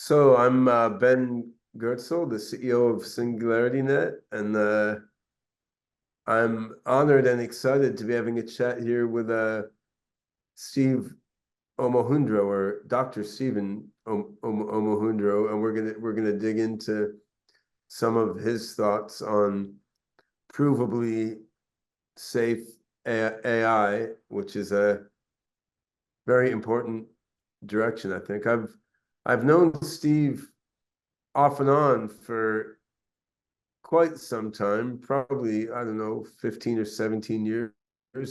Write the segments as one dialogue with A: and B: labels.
A: So I'm Ben Goertzel, the CEO of SingularityNET, and I'm honored and excited to be having a chat here with Steve Omohundro, or Dr. Stephen Omohundro, and we're gonna dig into some of his thoughts on provably safe AI, which is a very important direction, I think. I've known Steve off and on for quite some time, probably, I don't know, 15 or 17 years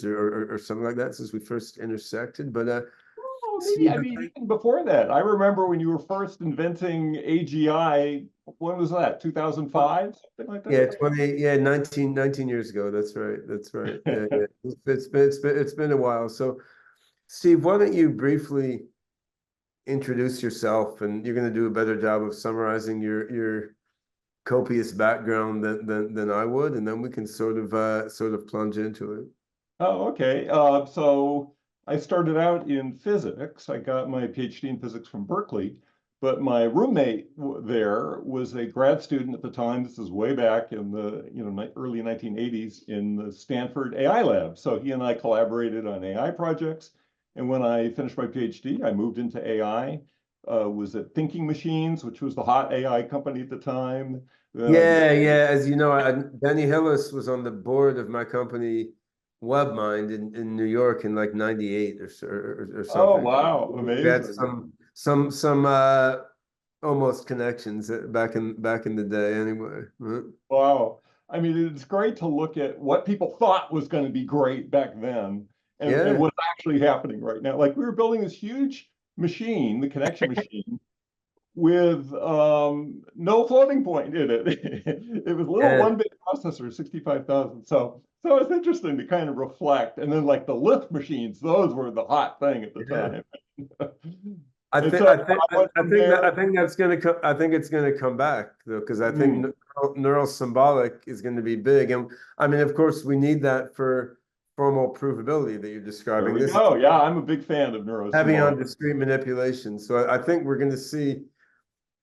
A: or something like that since we first intersected. But
B: Oh, maybe,
A: Steve,
B: I mean, even before that, I remember when you were first inventing AGI, when was that, 2005, something like
A: yeah,
B: that?
A: 20, yeah, 19 years ago. That's right. That's right. Yeah, yeah. It's been a while. So, Steve, why don't you briefly introduce yourself, and you're going to do a better job of summarizing your copious background than I would, and then we can sort of plunge into it.
B: Oh, okay. So I started out in physics. I got my PhD in physics from Berkeley, but my roommate there was a grad student at the time. This is way back in the early 1980s in the Stanford AI lab. So he and I collaborated on AI projects. And when I finished my PhD, I moved into AI. Was at Thinking Machines, which was the hot AI company at the time. Then I
A: Yeah, yeah. As you know, Danny Hillis was on the board of my company, WebMind, in New York in like '98 or
B: Oh,
A: something.
B: wow,
A: We had
B: amazing.
A: some almost connections back in the day. Anyway.
B: Wow. I mean, it's great to look at what people thought was going to be great back then and
A: Yeah,
B: what's actually happening right now. Like we were building this huge machine, the connection machine, with no floating point in it. It was a little
A: yeah,
B: one bit processor, 65,000. So it's interesting to kind of reflect. And then like the lift machines, those were the hot thing at the
A: yeah.
B: time.
A: I
B: And
A: think
B: so
A: I think
B: I went
A: I
B: from
A: think that I
B: there.
A: think that's gonna come. I think it's gonna come back though, because I think
B: Hmm.
A: neural symbolic is going to be big, and I mean, of course, we need that for formal provability that you're
B: There
A: describing.
B: we
A: This is
B: go. Yeah, I'm a big fan of
A: heavy
B: neurosymbolic.
A: on discrete manipulation, so I think we're going to see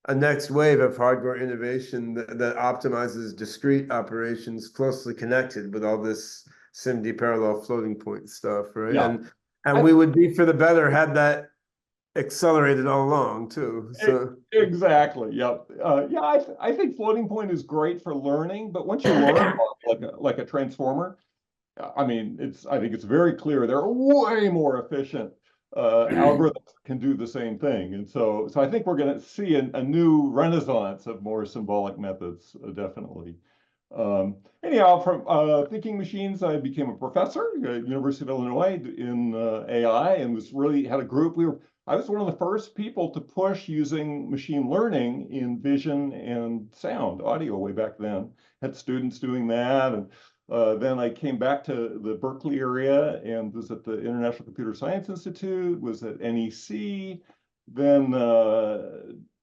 A: a next wave of hardware innovation that optimizes discrete operations closely connected with all this SIMD parallel floating point stuff, right?
B: Yeah.
A: And
B: I,
A: we would be for the better had that accelerated all along too. So
B: Exactly. Yep. Yeah, I think floating point is great for learning, but once you learn like a transformer, I mean, I think it's very clear there are way more efficient algorithms that can do the same thing, and so I think we're going to see a new renaissance of more symbolic methods, definitely. Anyhow, from thinking machines, I became a professor at University of Illinois in AI, and was really had a group. I was one of the first people to push using machine learning in vision and sound, audio way back then. Had students doing that, and then I came back to the Berkeley area and was at the International Computer Science Institute, was at NEC, then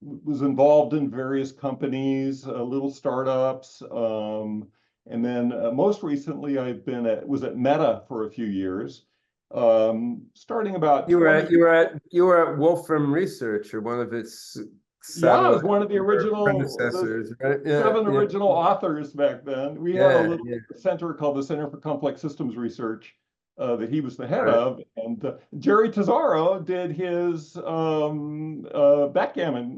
B: was involved in various companies, little startups. And then most recently, was at Meta for a few years, starting about
A: you were
B: 20
A: at you were at you were at Wolfram Research, or one of its
B: Yeah, I was
A: satellite
B: one of the
A: predecessors, right? Yeah,
B: seven
A: yeah,
B: original authors back then. We had a
A: yeah,
B: little
A: yeah.
B: center called the Center for Complex Systems Research that he was the head
A: Right.
B: of, and Jerry Tezzaro did his backgammon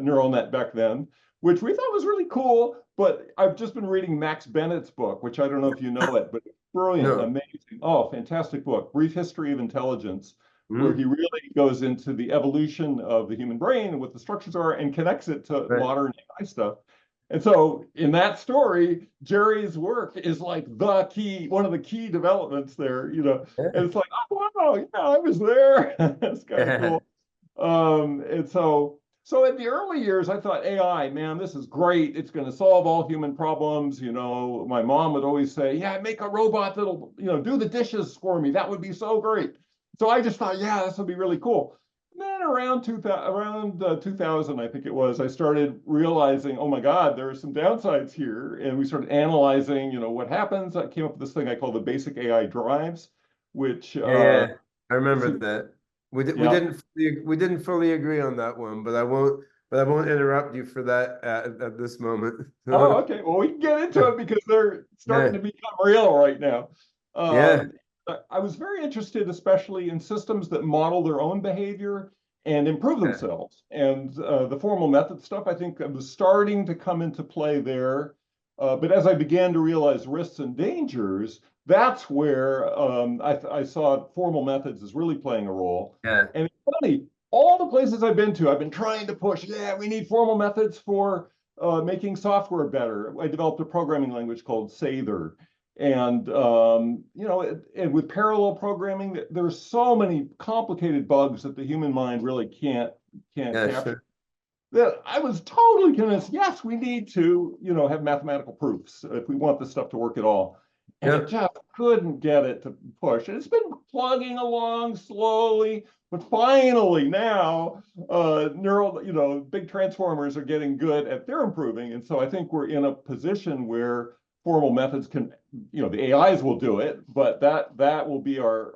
B: neural net back then, which we thought was really cool. But I've just been reading Max Bennett's book, which I don't know if you know it, but it's brilliant,
A: No.
B: amazing. Oh, fantastic book, Brief History of Intelligence, where he
A: Mhm.
B: really goes into the evolution of the human brain and what the structures are and connects it to
A: Right.
B: modern AI stuff. And so in that story, Jerry's work is like one of the key developments there, and
A: Yeah.
B: it's like, oh, wow, yeah, I was there. That's kind of cool. And so in the early years, I thought AI, man, this is great. It's going to solve all human problems. My mom would always say, yeah, make a robot that'll, do the dishes for me. That would be so great. So I just thought, yeah, this would be really cool. And then around 2000, I think it was, I started realizing, oh my God, there are some downsides here. And we started analyzing, what happens. I came up with this thing I call the basic AI drives, which
A: Yeah, yeah. I
B: it's
A: remember that.
B: Yeah.
A: we didn't fully agree on that one, but I won't interrupt you for that at this moment.
B: Oh, okay. Well, we can get into it because they're starting to
A: Yeah,
B: become real right now.
A: yeah,
B: Um, I was very interested, especially in systems that model their own behavior and improve
A: yeah,
B: themselves. And the formal method stuff, I think, was starting to come into play there. But as I began to realize risks and dangers, that's where I saw formal methods as really playing a role.
A: yeah,
B: And it's funny, all the places I've been to, I've been trying to push, yeah, we need formal methods for making software better. I developed a programming language called Sather. And and with parallel programming, there's so many complicated bugs that the human mind really can't
A: yeah,
B: capture.
A: sure.
B: That I was totally convinced, yes, we need to, have mathematical proofs if we want this stuff to work at all. And it
A: Yeah.
B: just couldn't get it to push. And it's been plugging along slowly, but finally now big transformers are getting good at their improving. And so I think we're in a position where formal methods can, the AIs will do it, but that will be our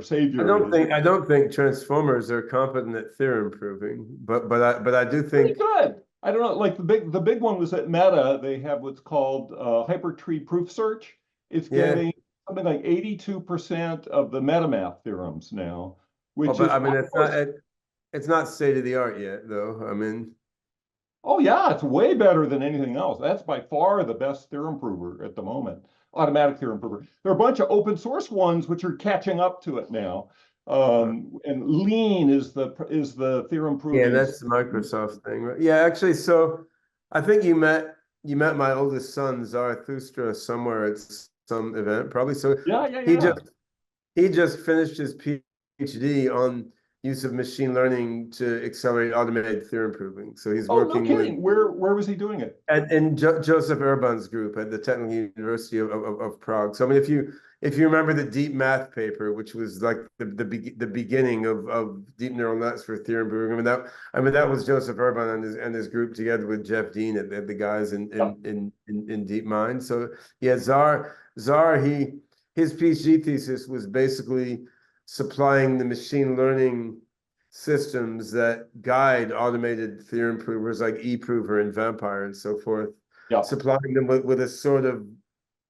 B: savior is
A: I don't think transformers are competent at theorem proving, but I do
B: pretty
A: think
B: good. I don't know, like the big one was at Meta. They have what's called hypertree proof search. It's
A: yeah.
B: getting something like 82% of the metamath theorems now,
A: Oh,
B: which
A: but
B: is
A: I mean
B: almost,
A: it's not state of the art yet though. I mean,
B: oh yeah, it's way better than anything else. That's by far the best theorem prover at the moment, automatic theorem prover. There are a bunch of open source ones which are catching up to it now. And Lean is the theorem
A: yeah,
B: proving.
A: that's the Microsoft thing, right? Yeah, actually, so I think you met my oldest son Zarathustra somewhere at some event, probably. So
B: Yeah, yeah,
A: he
B: yeah.
A: just he just finished his PhD on use of machine learning to accelerate automated theorem proving. So he's
B: Oh, no
A: working with
B: kidding. Where was he doing it?
A: and Joseph Urban's group at the Technical University of Prague. So I mean, if you remember the deep math paper, which was like the beginning of deep neural nets for theorem proving, I mean that was Joseph Urban and his group together with Jeff Dean and the guys
B: Yeah.
A: in DeepMind. So yeah, Czar his PhD thesis was basically supplying the machine learning systems that guide automated theorem provers like eProver and Vampire and so forth,
B: Yeah.
A: supplying them with a sort of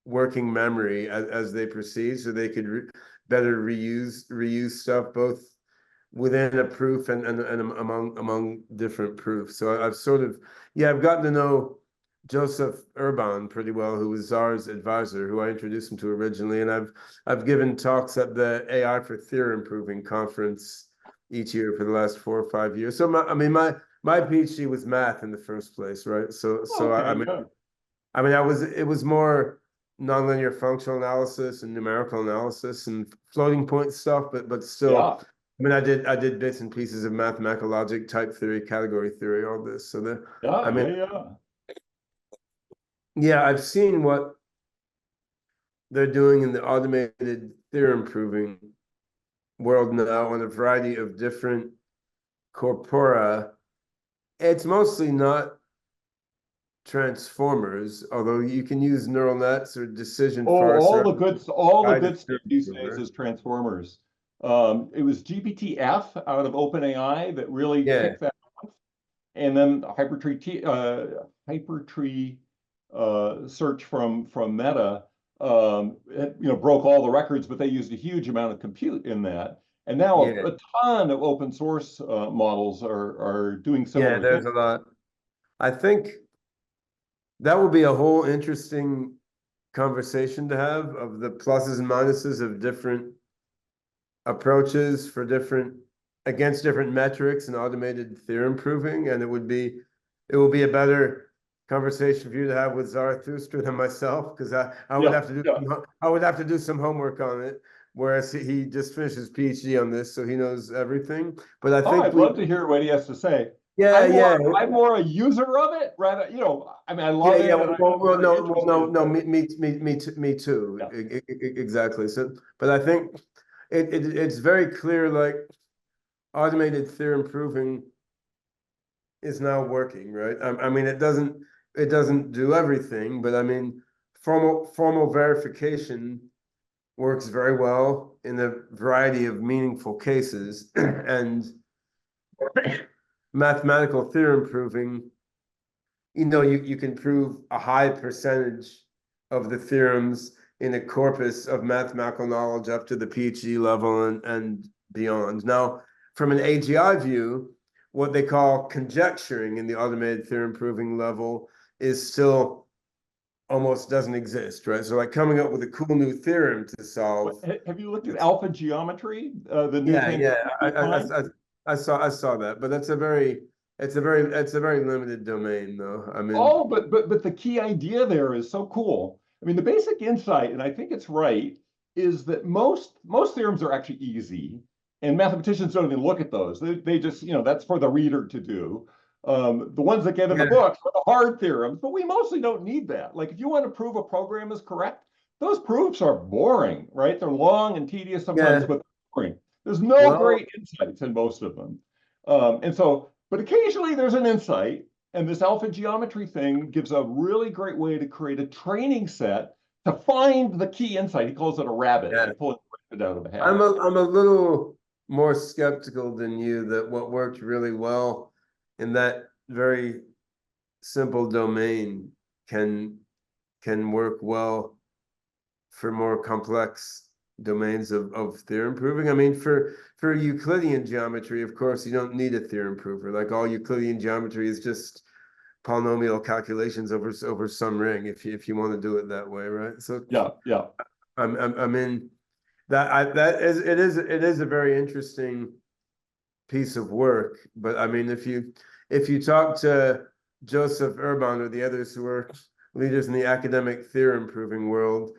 A: working memory as they proceed, so they could better reuse stuff both within a proof and among different proofs. So I've sort of I've gotten to know Joseph Urban pretty well, who was Czar's advisor, who I introduced him to originally, and I've given talks at the AI for Theorem Proving conference each year for the last 4 or 5 years. So my PhD was math in the first place, right? So
B: Okay. Yeah.
A: I mean it was more nonlinear functional analysis and numerical analysis and floating point stuff, but still,
B: Yeah.
A: I mean I did bits and pieces of mathematical logic, type theory, category theory, all this. So I
B: Yeah.
A: mean
B: Yeah. Yeah.
A: yeah, I've seen what they're doing in the automated theorem proving world now on a variety of different corpora. It's mostly not transformers, although you can use neural nets or decision
B: Oh, all
A: parser
B: the good, all the
A: guide a
B: good stuff
A: theorem
B: these days
A: prover.
B: is transformers. It was GPT-F out of OpenAI that really
A: Yeah,
B: kicked that off, and then Hypertree search from Meta, broke all the records, but they used a huge amount of compute in that. And now
A: yeah,
B: a ton of open source models are doing
A: yeah.
B: similar things.
A: There's a lot. I think that will be a whole interesting conversation to have of the pluses and minuses of different approaches for different against different metrics and automated theorem proving, and it will be a better conversation for you to have with Zarathustra than myself, because I would
B: Yeah,
A: have to do
B: yeah.
A: I would have to do some homework on it, whereas he just finished his PhD on this, so he knows everything. But I
B: Oh,
A: think
B: I'd love to hear what he has to say.
A: yeah,
B: I'm more
A: yeah.
B: I'm more a user of it rather, I mean, I
A: Yeah,
B: love
A: yeah.
B: it and I'm very interested,
A: No.
B: but
A: Me too.
B: yeah.
A: Exactly. So, but I think it's very clear, like automated theorem proving is now working, right? I mean, it doesn't do everything, but I mean, formal verification works very well in a variety of meaningful cases, and mathematical theorem proving, you can prove a high percentage of the theorems in a corpus of mathematical knowledge up to the PhD level and beyond. Now, from an AGI view, what they call conjecturing in the automated theorem proving level is still almost doesn't exist, right? So like coming up with a cool new theorem to solve.
B: Have you looked at alpha geometry, the new
A: Yeah,
B: thing
A: yeah,
B: that
A: I saw that, but it's a very limited domain, though. I mean,
B: Oh, but the key idea there is so cool. I mean, the basic insight, and I think it's right, is that most theorems are actually easy, and mathematicians don't even look at those. They just, that's for the reader to do. The ones that get in the
A: yeah,
B: books are the hard theorems, but we mostly don't need that. Like if you want to prove a program is correct, those proofs are boring, right? They're long and tedious sometimes,
A: yeah.
B: but boring. There's no
A: Well,
B: great insights in most of them. But occasionally there's an insight, and this alpha geometry thing gives a really great way to create a training set to find the key insight. He calls it a rabbit,
A: yeah.
B: like pulling a rabbit out of a
A: I'm
B: hat.
A: a I'm a little more skeptical than you that what worked really well in that very simple domain can can work well for more complex domains of theorem proving. I mean, for Euclidean geometry, of course, you don't need a theorem prover. Like all Euclidean geometry is just polynomial calculations over some ring, if you want to do it that way, right? So
B: Yeah, yeah.
A: I'm in that I that is it is a very interesting piece of work. But I mean, if you talk to Joseph Urban or the others who are leaders in the academic theorem proving world,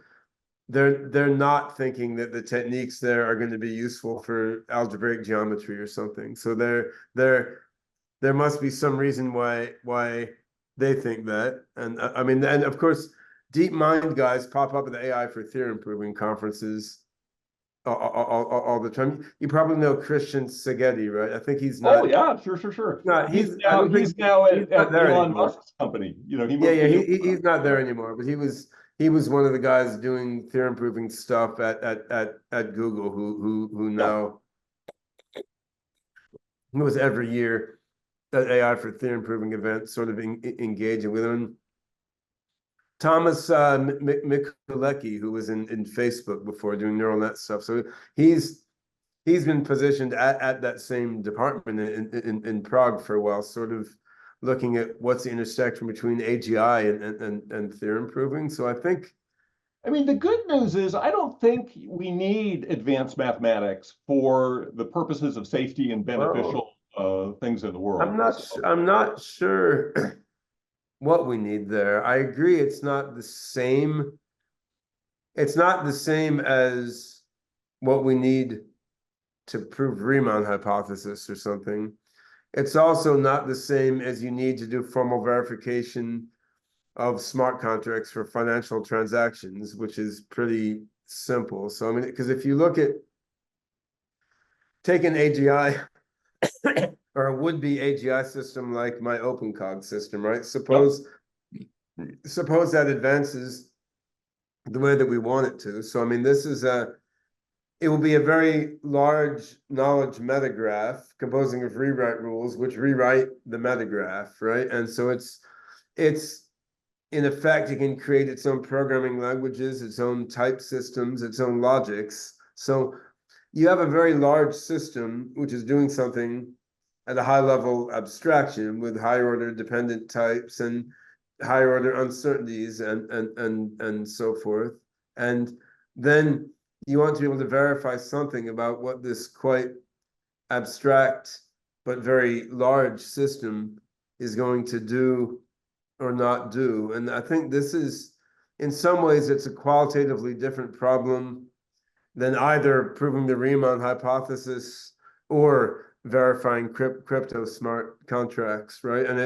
A: they're not thinking that the techniques there are going to be useful for algebraic geometry or something. So there must be some reason why they think that. And I mean, and of course, deep mind guys pop up at the AI for theorem proving conferences all the time. You probably know Christian Segedi, right? I think he's
B: Oh
A: not.
B: yeah, sure, sure, sure.
A: Not
B: He's
A: he's. I
B: now
A: don't think
B: he's now
A: he's not
B: at
A: there
B: Elon
A: anymore.
B: Musk's company. He
A: Yeah,
B: moved
A: yeah,
B: to
A: he's
B: Elon.
A: not there
B: Yeah,
A: anymore. But he was one of the guys doing theorem proving stuff at Google who
B: yeah.
A: now who was every year at AI for theorem proving events, sort of engaging with him. Thomas Mikulecki, who was in Facebook before doing neural net stuff. So he's he's been positioned at that same department in Prague for a while, sort of looking at what's the intersection between AGI and theorem proving. So I think,
B: I mean, the good news is I don't think we need advanced mathematics for the purposes of safety and
A: well,
B: beneficial things in the
A: I'm
B: world.
A: not I'm not sure what we need there. I agree it's not the same. It's not the same as what we need to prove Riemann hypothesis or something. It's also not the same as you need to do formal verification of smart contracts for financial transactions, which is pretty simple. So, I mean, because if you look at take an AGI or a would-be AGI system like my OpenCog system, right?
B: Yep.
A: Suppose that advances the way that we want it to. So, I mean, it will be a very large knowledge metagraph composing of rewrite rules, which rewrite the metagraph, right? And so it's in effect, it can create its own programming languages, its own type systems, its own logics. So you have a very large system which is doing something at a high level abstraction with higher order dependent types and higher order uncertainties and so forth. And then you want to be able to verify something about what this quite abstract but very large system is going to do or not do. And I think this is, in some ways, it's a qualitatively different problem than either proving the Riemann hypothesis or verifying crypto smart contracts, right? And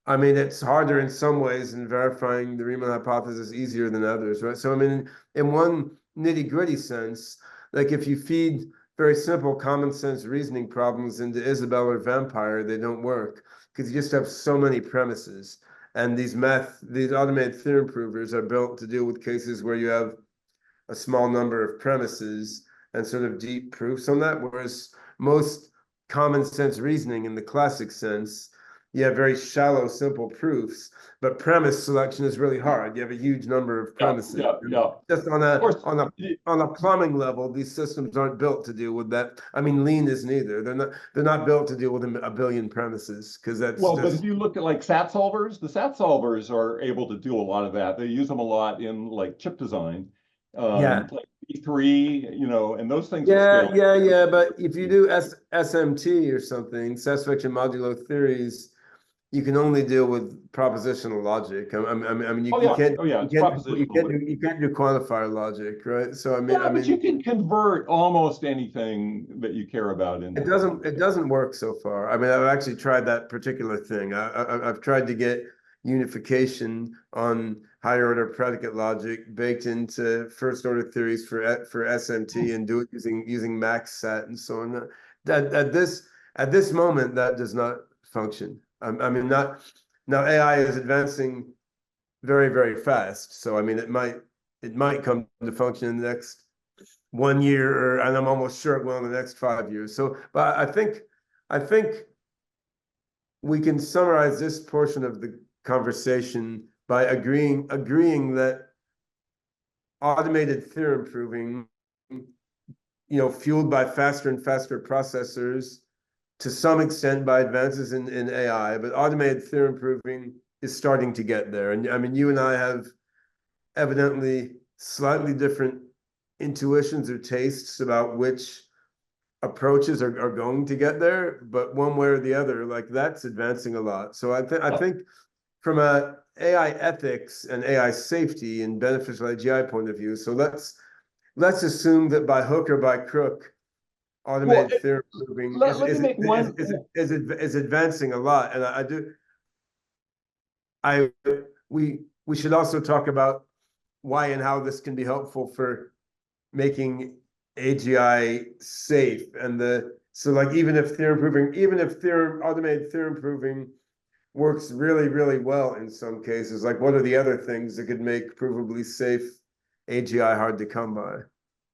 A: I mean, it's harder in some ways, and verifying the Riemann hypothesis easier than others, right? So, I mean, in one nitty-gritty sense, like if you feed very simple common sense reasoning problems into Isabelle or Vampire, they don't work because you just have so many premises. And these automated theorem provers are built to deal with cases where you have a small number of premises and sort of deep proofs on that, whereas most common sense reasoning in the classic sense, you have very shallow, simple proofs, but premise selection is really hard. You have a huge number of premises.
B: Yeah.
A: Just
B: Of course,
A: on a plumbing level, these systems aren't built to deal with that. I mean, lean isn't either. They're not built to deal with a billion premises because that's
B: well, but if
A: just
B: you look at like SAT solvers, the SAT solvers are able to do a lot of that. They use them a lot in like chip design,
A: yeah.
B: like B3, and those things will scale.
A: Yeah. But if you do SMT or something, satisfaction modulo theories, you can only deal with propositional logic. I mean,
B: Oh
A: you
B: yeah,
A: can't
B: oh yeah,
A: you
B: it's
A: can't
B: propositional.
A: you can't do quantifier logic, right? So
B: Yeah, but you can convert almost anything that you care about into that.
A: it doesn't work so far. I mean, I've actually tried that particular thing. I've tried to get unification on higher order predicate logic baked into first order theories for SMT and do it using max set and so on. That at this moment that does not function. I mean, not now AI is advancing very, very fast. So I mean, it might come to function in the next 1 year, and I'm almost sure it will in the next 5 years. So, but I think we can summarize this portion of the conversation by agreeing that automated theorem proving, fueled by faster and faster processors, to some extent by advances in AI, but automated theorem proving is starting to get there. And I mean, you and I have evidently slightly different intuitions or tastes about which approaches are going to get there, but one way or the other, like that's advancing a lot. So I think from a AI ethics and AI safety and beneficial AGI point of view, so let's assume that by hook or by crook,
B: Well,
A: automated theorem proving
B: let me make one.
A: is advancing a lot. And I we should also talk about why and how this can be helpful for making AGI safe. And so like even if automated theorem proving works really, really well in some cases, like what are the other things that could make provably safe AGI hard to come by?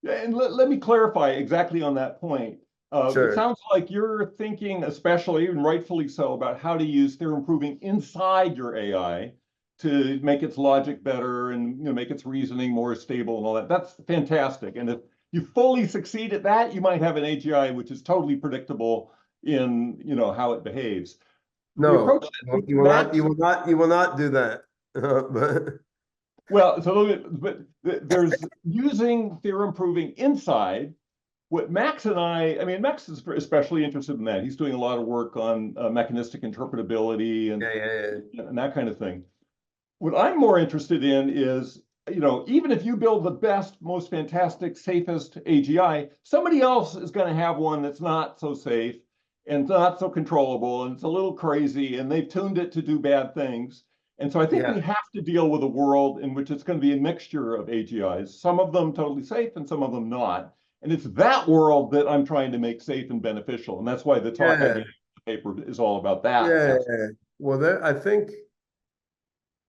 B: And let me clarify exactly on that point. It
A: Sure.
B: sounds like you're thinking, especially and rightfully so, about how to use theorem proving inside your AI to make its logic better and make its reasoning more stable and all that. That's fantastic. And if you fully succeed at that, you might have an AGI which is totally predictable in how it behaves. The
A: No,
B: approach
A: no,
B: that Max
A: you will not do that. But
B: well, but there's using theorem proving inside. What Max and I mean, Max is especially interested in that. He's doing a lot of work on mechanistic interpretability and that kind of thing. What I'm more interested in is, even if you build the best, most fantastic, safest AGI, somebody else is going to have one that's not so safe and not so controllable, and it's a little crazy, and they've tuned it to do bad things. And so I think
A: yeah,
B: we have to deal with a world in which it's going to be a mixture of AGIs, some of them totally safe and some of them not. And it's that world that I'm trying to make safe and beneficial. And that's why the talk I
A: yeah,
B: gave in the paper is all about that.
A: yeah. Well, I think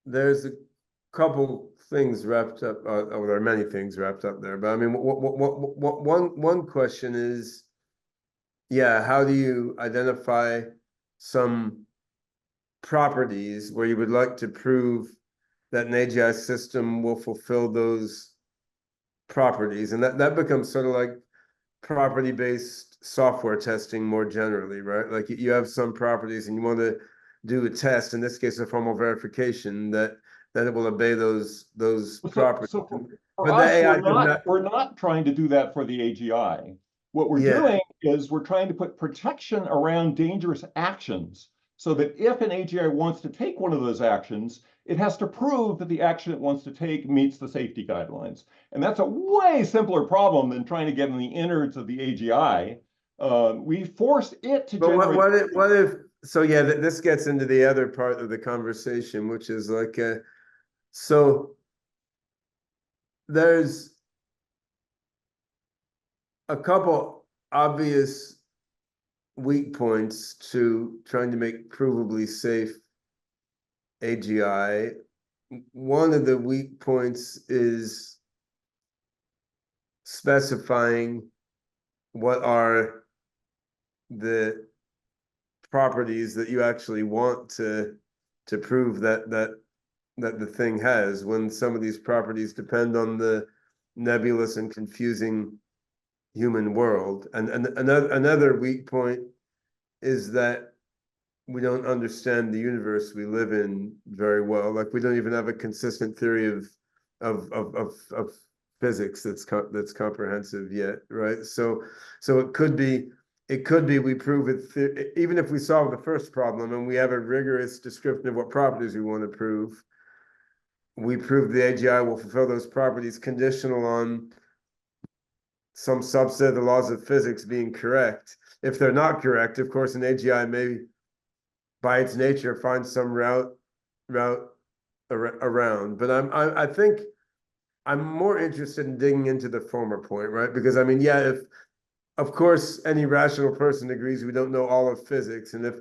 A: there's a couple things wrapped up. There are many things wrapped up there, but I mean, one question is, yeah, how do you identify some properties where you would like to prove that an AGI system will fulfill those properties? And that becomes sort of like property-based software testing more generally, right? Like you have some properties and you want to do a test, in this case, a formal verification that it will obey those properties.
B: So for
A: But the
B: us,
A: AI does not,
B: we're not trying to do that for the AGI. What we're
A: yeah,
B: doing is we're trying to put protection around dangerous actions so that if an AGI wants to take one of those actions, it has to prove that the action it wants to take meets the safety guidelines. And that's a way simpler problem than trying to get in the innards of the AGI. We force it to
A: but
B: generate.
A: what if so yeah, this gets into the other part of the conversation, which is like so there's a couple obvious weak points to trying to make provably safe AGI. One of the weak points is specifying what are the properties that you actually want to prove that the thing has, when some of these properties depend on the nebulous and confusing human world. And another weak point is that we don't understand the universe we live in very well. Like, we don't even have a consistent theory of physics that's comprehensive yet, right? So it could be we prove it, even if we solve the first problem and we have a rigorous description of what properties we want to prove, we prove the AGI will fulfill those properties conditional on some subset of the laws of physics being correct. If they're not correct, of course, an AGI may, by its nature, find some route around. But I think I'm more interested in digging into the former point, right? Because I mean, yeah, if of course any rational person agrees we don't know all of physics, and if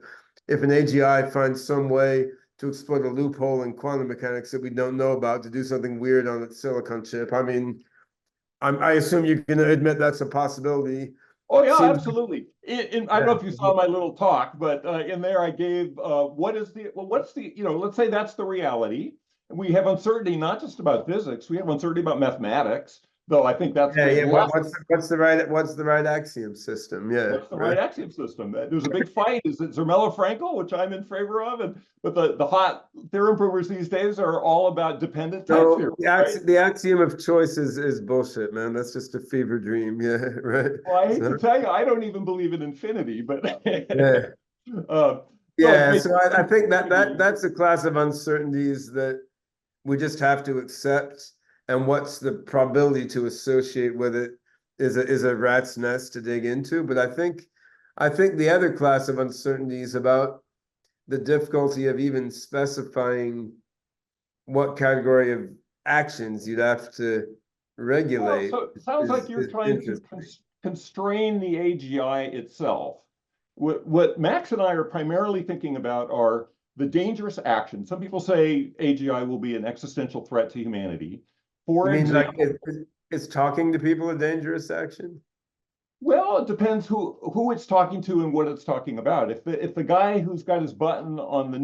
A: an AGI finds some way to exploit a loophole in quantum mechanics that we don't know about to do something weird on its silicon chip, I mean, I assume you're going to admit that's a possibility.
B: Oh yeah,
A: Seems
B: absolutely. I don't know if you saw my little talk, but in there I gave what's the, let's say that's the reality. We have uncertainty not just about physics, we have uncertainty about mathematics, though I think that's
A: yeah.
B: less.
A: What's the right axiom system? Yeah,
B: What's the right axiom system? There's a big fight. Is it Zermelo-Frankel, which I'm in favor of, but the hot theorem provers these days are all about dependent type theory.
A: So the axiom of choice is bullshit, man. That's just a fever dream. Yeah, right.
B: Well, I hate to tell you, I don't even believe in infinity, but
A: yeah. So I think that's a class of uncertainties that we just have to accept, and what's the probability to associate with it is a rat's nest to dig into. But I think the other class of uncertainties about the difficulty of even specifying what category of actions you'd have to regulate.
B: So it sounds like you're trying to constrain the AGI itself. What Max and I are primarily thinking about are the dangerous actions. Some people say AGI will be an existential threat to humanity. For example,
A: like is talking to people a dangerous action?
B: Well, it depends who it's talking to and what it's talking about. If the guy who's got his button on the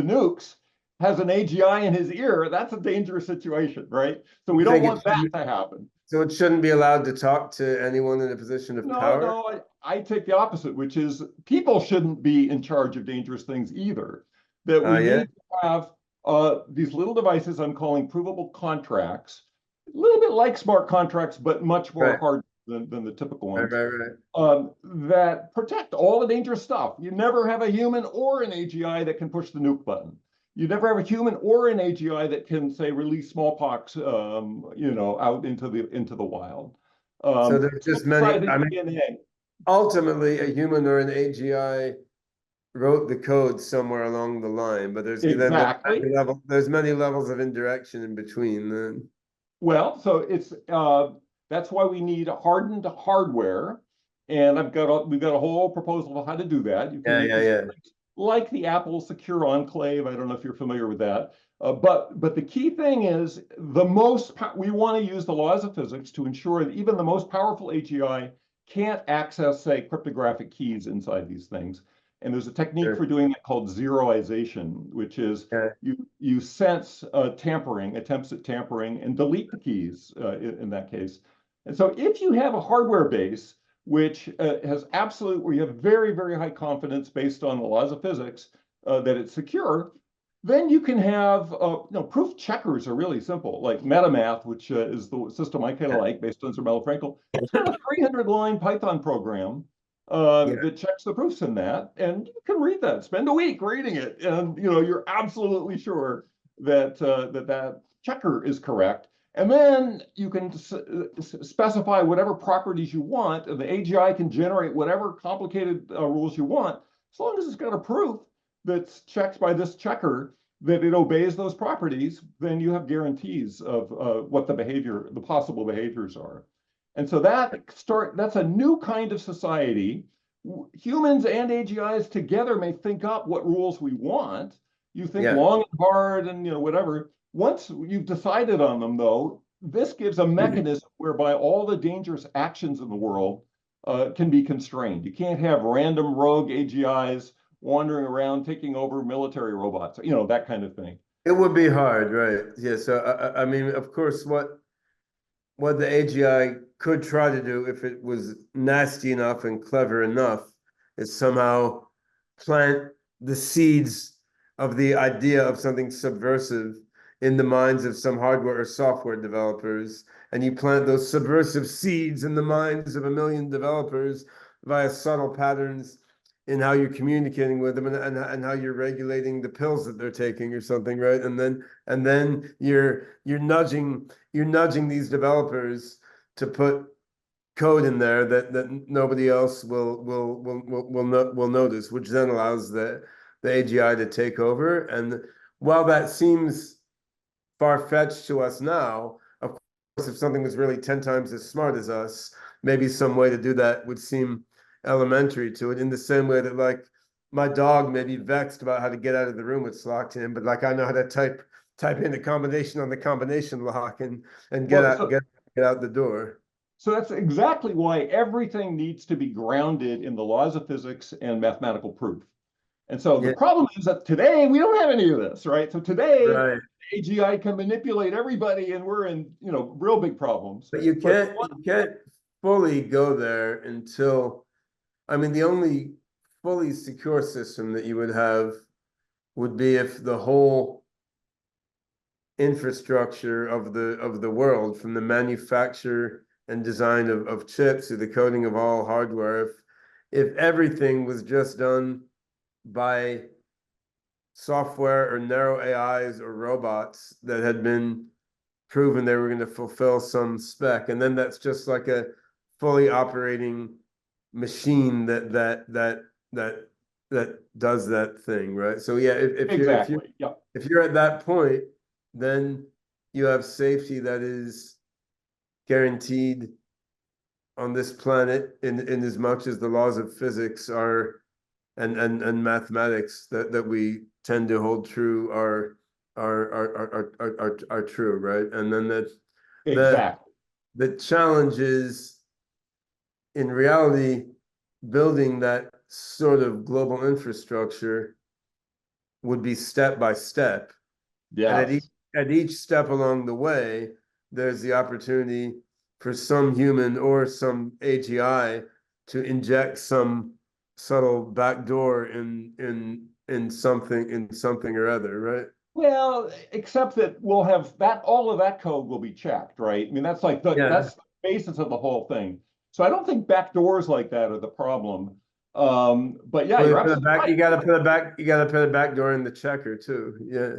B: nukes has an AGI in his ear, that's a dangerous situation, right? So we don't want that to happen.
A: So it shouldn't be allowed to talk to anyone in a position of power?
B: No, I take the opposite, which is people shouldn't be in charge of dangerous things either. That we need to have these little devices I'm calling provable contracts, a little bit like smart contracts, but much more hard than the typical ones. That protect all the dangerous stuff. You never have a human or an AGI that can push the nuke button. You never have a human or an AGI that can, say, release smallpox, out into the wild.
A: So there's just many. I mean, ultimately, a human or an AGI wrote the code somewhere along the line, but there's many levels of indirection in between. Then,
B: well, so it's that's why we need hardened hardware, and we've got a whole proposal of how to do that. You can like the Apple Secure Enclave. I don't know if you're familiar with that. But the key thing is we want to use the laws of physics to ensure that even the most powerful AGI can't access, say, cryptographic keys inside these things. And there's a technique for doing that called zeroization, which is you sense attempts at tampering, and delete the keys in that case. And so if you have a hardware base which where you have very, very high confidence based on the laws of physics that it's secure, then you can have, proof checkers are really simple, like MetaMath, which is the system I kind of like based on Zermelo-Frankel. It's got a 300-line Python program that checks the proofs in that, and you can read that, spend a week reading it, and you're absolutely sure that that checker is correct. And then you can specify whatever properties you want, and the AGI can generate whatever complicated rules you want, as long as it's got a proof that's checked by this checker that it obeys those properties. Then you have guarantees of what the possible behaviors are. And so that's a new kind of society. Humans and AGIs together may think up what rules we want. You think long and hard and whatever. Once you've decided on them, though, this gives a mechanism whereby all the dangerous actions in the world can be constrained. You can't have random rogue AGIs wandering around taking over military robots, that kind of thing.
A: It would be hard, right? Yeah. So I mean, of course, what the AGI could try to do if it was nasty enough and clever enough is somehow plant the seeds of the idea of something subversive in the minds of some hardware or software developers. And you plant those subversive seeds in the minds of a million developers via subtle patterns in how you're communicating with them and how you're regulating the pills that they're taking or something, right? And then you're nudging these developers to put code in there that nobody else will notice, which then allows the AGI to take over. And while that seems far-fetched to us now, of course, if something was really 10 times as smart as us, maybe some way to do that would seem elementary to it, in the same way that, like, my dog may be vexed about how to get out of the room it's locked in, but like I know how to type in the combination on the combination lock and get
B: Well,
A: out get out the door.
B: so that's exactly why everything needs to be grounded in the laws of physics and mathematical proof. And so the
A: Yeah,
B: problem is that today we don't have any of this, right? So today
A: right.
B: AGI can manipulate everybody, and we're in, real big problems.
A: But you
B: But
A: can't fully go there until, I mean, the only fully secure system that you would have would be if the whole infrastructure of the world, from the manufacture and design of chips to the coding of all hardware, if everything was just done by software or narrow AIs or robots that had been proven they were going to fulfill some spec, and then that's just like a fully operating machine that does that thing, right? So yeah,
B: exactly, yeah,
A: if you're at that point, then you have safety that is guaranteed on this planet in as much as the laws of physics are and mathematics that we tend to hold true are true, right? And then the
B: exactly.
A: the challenge is, in reality, building that sort of global infrastructure would be step by step. And
B: Yes.
A: at each step along the way, there's the opportunity for some human or some AGI to inject some subtle backdoor in something or other, right?
B: Well, except that we'll have that, all of that code will be checked, right? I mean, that's like
A: Yeah.
B: that's the basis of the whole thing. So I don't think backdoors like that are the problem. But yeah,
A: Well,
B: you're
A: you put it
B: absolutely
A: back,
B: right.
A: you gotta put it back door in the checker too. Yeah.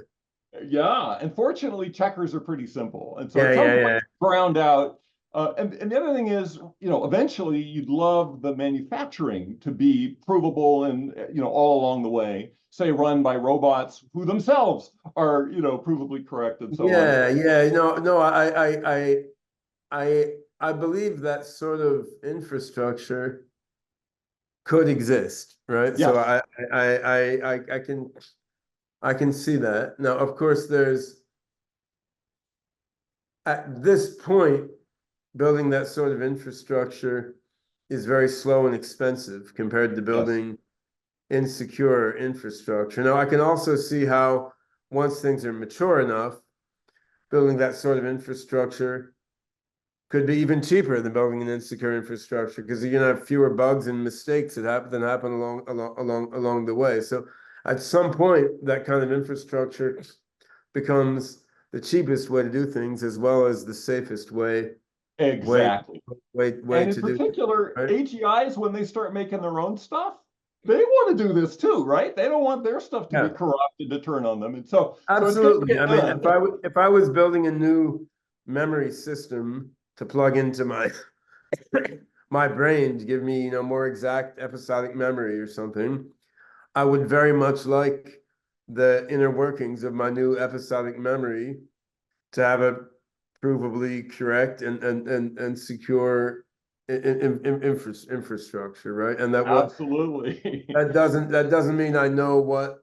B: Yeah, and fortunately, checkers are pretty simple. And so
A: Yeah,
B: at some
A: yeah,
B: point,
A: yeah.
B: ground out. And the other thing is, eventually you'd love the manufacturing to be provable and, all along the way, say run by robots who themselves are, provably correct and so on.
A: Yeah, yeah. No, I believe that sort of infrastructure could exist, right? So
B: Yes,
A: I can see that. Now, of course, there's, at this point, building that sort of infrastructure is very slow and expensive compared to
B: yes,
A: building insecure infrastructure. Now, I can also see how, once things are mature enough, building that sort of infrastructure could be even cheaper than building an insecure infrastructure, because you're gonna have fewer bugs and mistakes that happen along the way. So at some point, that kind of infrastructure becomes the cheapest way to do things, as well as the safest way
B: exactly.
A: way
B: And in
A: to do things,
B: particular,
A: right?
B: AGIs, when they start making their own stuff, they want to do this too, right? They don't want their stuff to be
A: Yeah,
B: corrupted to turn on them. And so it's going to
A: absolutely.
B: get
A: I mean,
B: done.
A: if I was building a new memory system to plug into my brain to give me, more exact episodic memory or something, I would very much like the inner workings of my new episodic memory to have a provably correct and secure infrastructure, right? And
B: Absolutely.
A: that doesn't mean I know what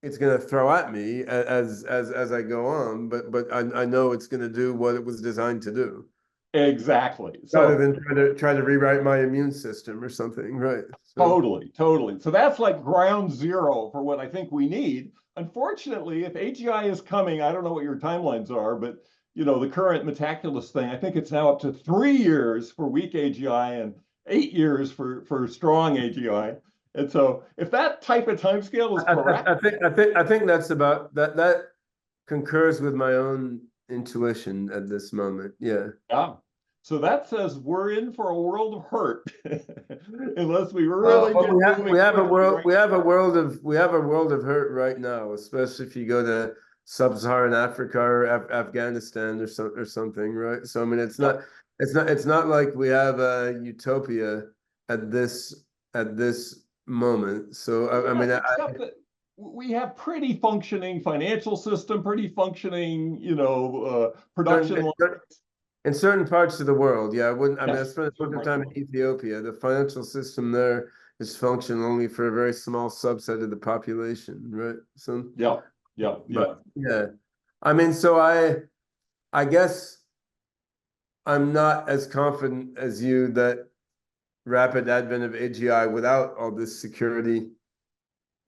A: it's going to throw at me as I go on, but I know it's going to do what it was designed to do,
B: Exactly.
A: rather
B: So
A: than try to rewrite my immune system or something, right? So
B: totally, totally. So that's like ground zero for what I think we need. Unfortunately, if AGI is coming, I don't know what your timelines are, but the current Metaculus thing, I think it's now up to 3 years for weak AGI and 8 years for strong AGI. And so if that type of timescale is correct,
A: I think that's about that concurs with my own intuition at this moment. Yeah.
B: yeah. So that says we're in for a world of hurt unless we really
A: Well,
B: get moving quickly, right?
A: we have a world of hurt right now, especially if you go to sub-Saharan Africa or Afghanistan or something, right? So I mean,
B: Yep.
A: it's not like we have a utopia at this moment. So I mean,
B: Yes, except that we have pretty functioning financial system, pretty functioning, production
A: certain,
B: line.
A: in certain parts of the world, yeah, I wouldn't. I mean, I
B: Yes,
A: spent a bunch
B: certain
A: of
B: parts of
A: time
B: the
A: in
B: world.
A: Ethiopia. The financial system there is functional only for a very small subset of the population, right? So,
B: Yeah, yeah, yeah.
A: but yeah, I mean, I guess I'm not as confident as you that rapid advent of AGI without all this security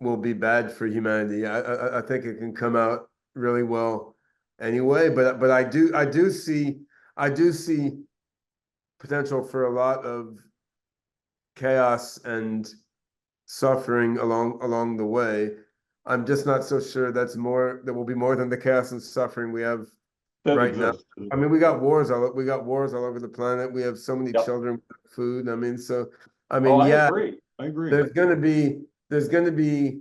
A: will be bad for humanity. I think it can come out really well anyway, but I do see potential for a lot of chaos and suffering along the way. I'm just not so sure that will be more than the chaos and suffering we have
B: That
A: right now.
B: exists.
A: I mean, we got wars all over the planet. We have so many
B: Yep.
A: children without food. I mean, so I
B: Oh,
A: mean,
B: I
A: yeah,
B: agree. I agree.
A: there's gonna be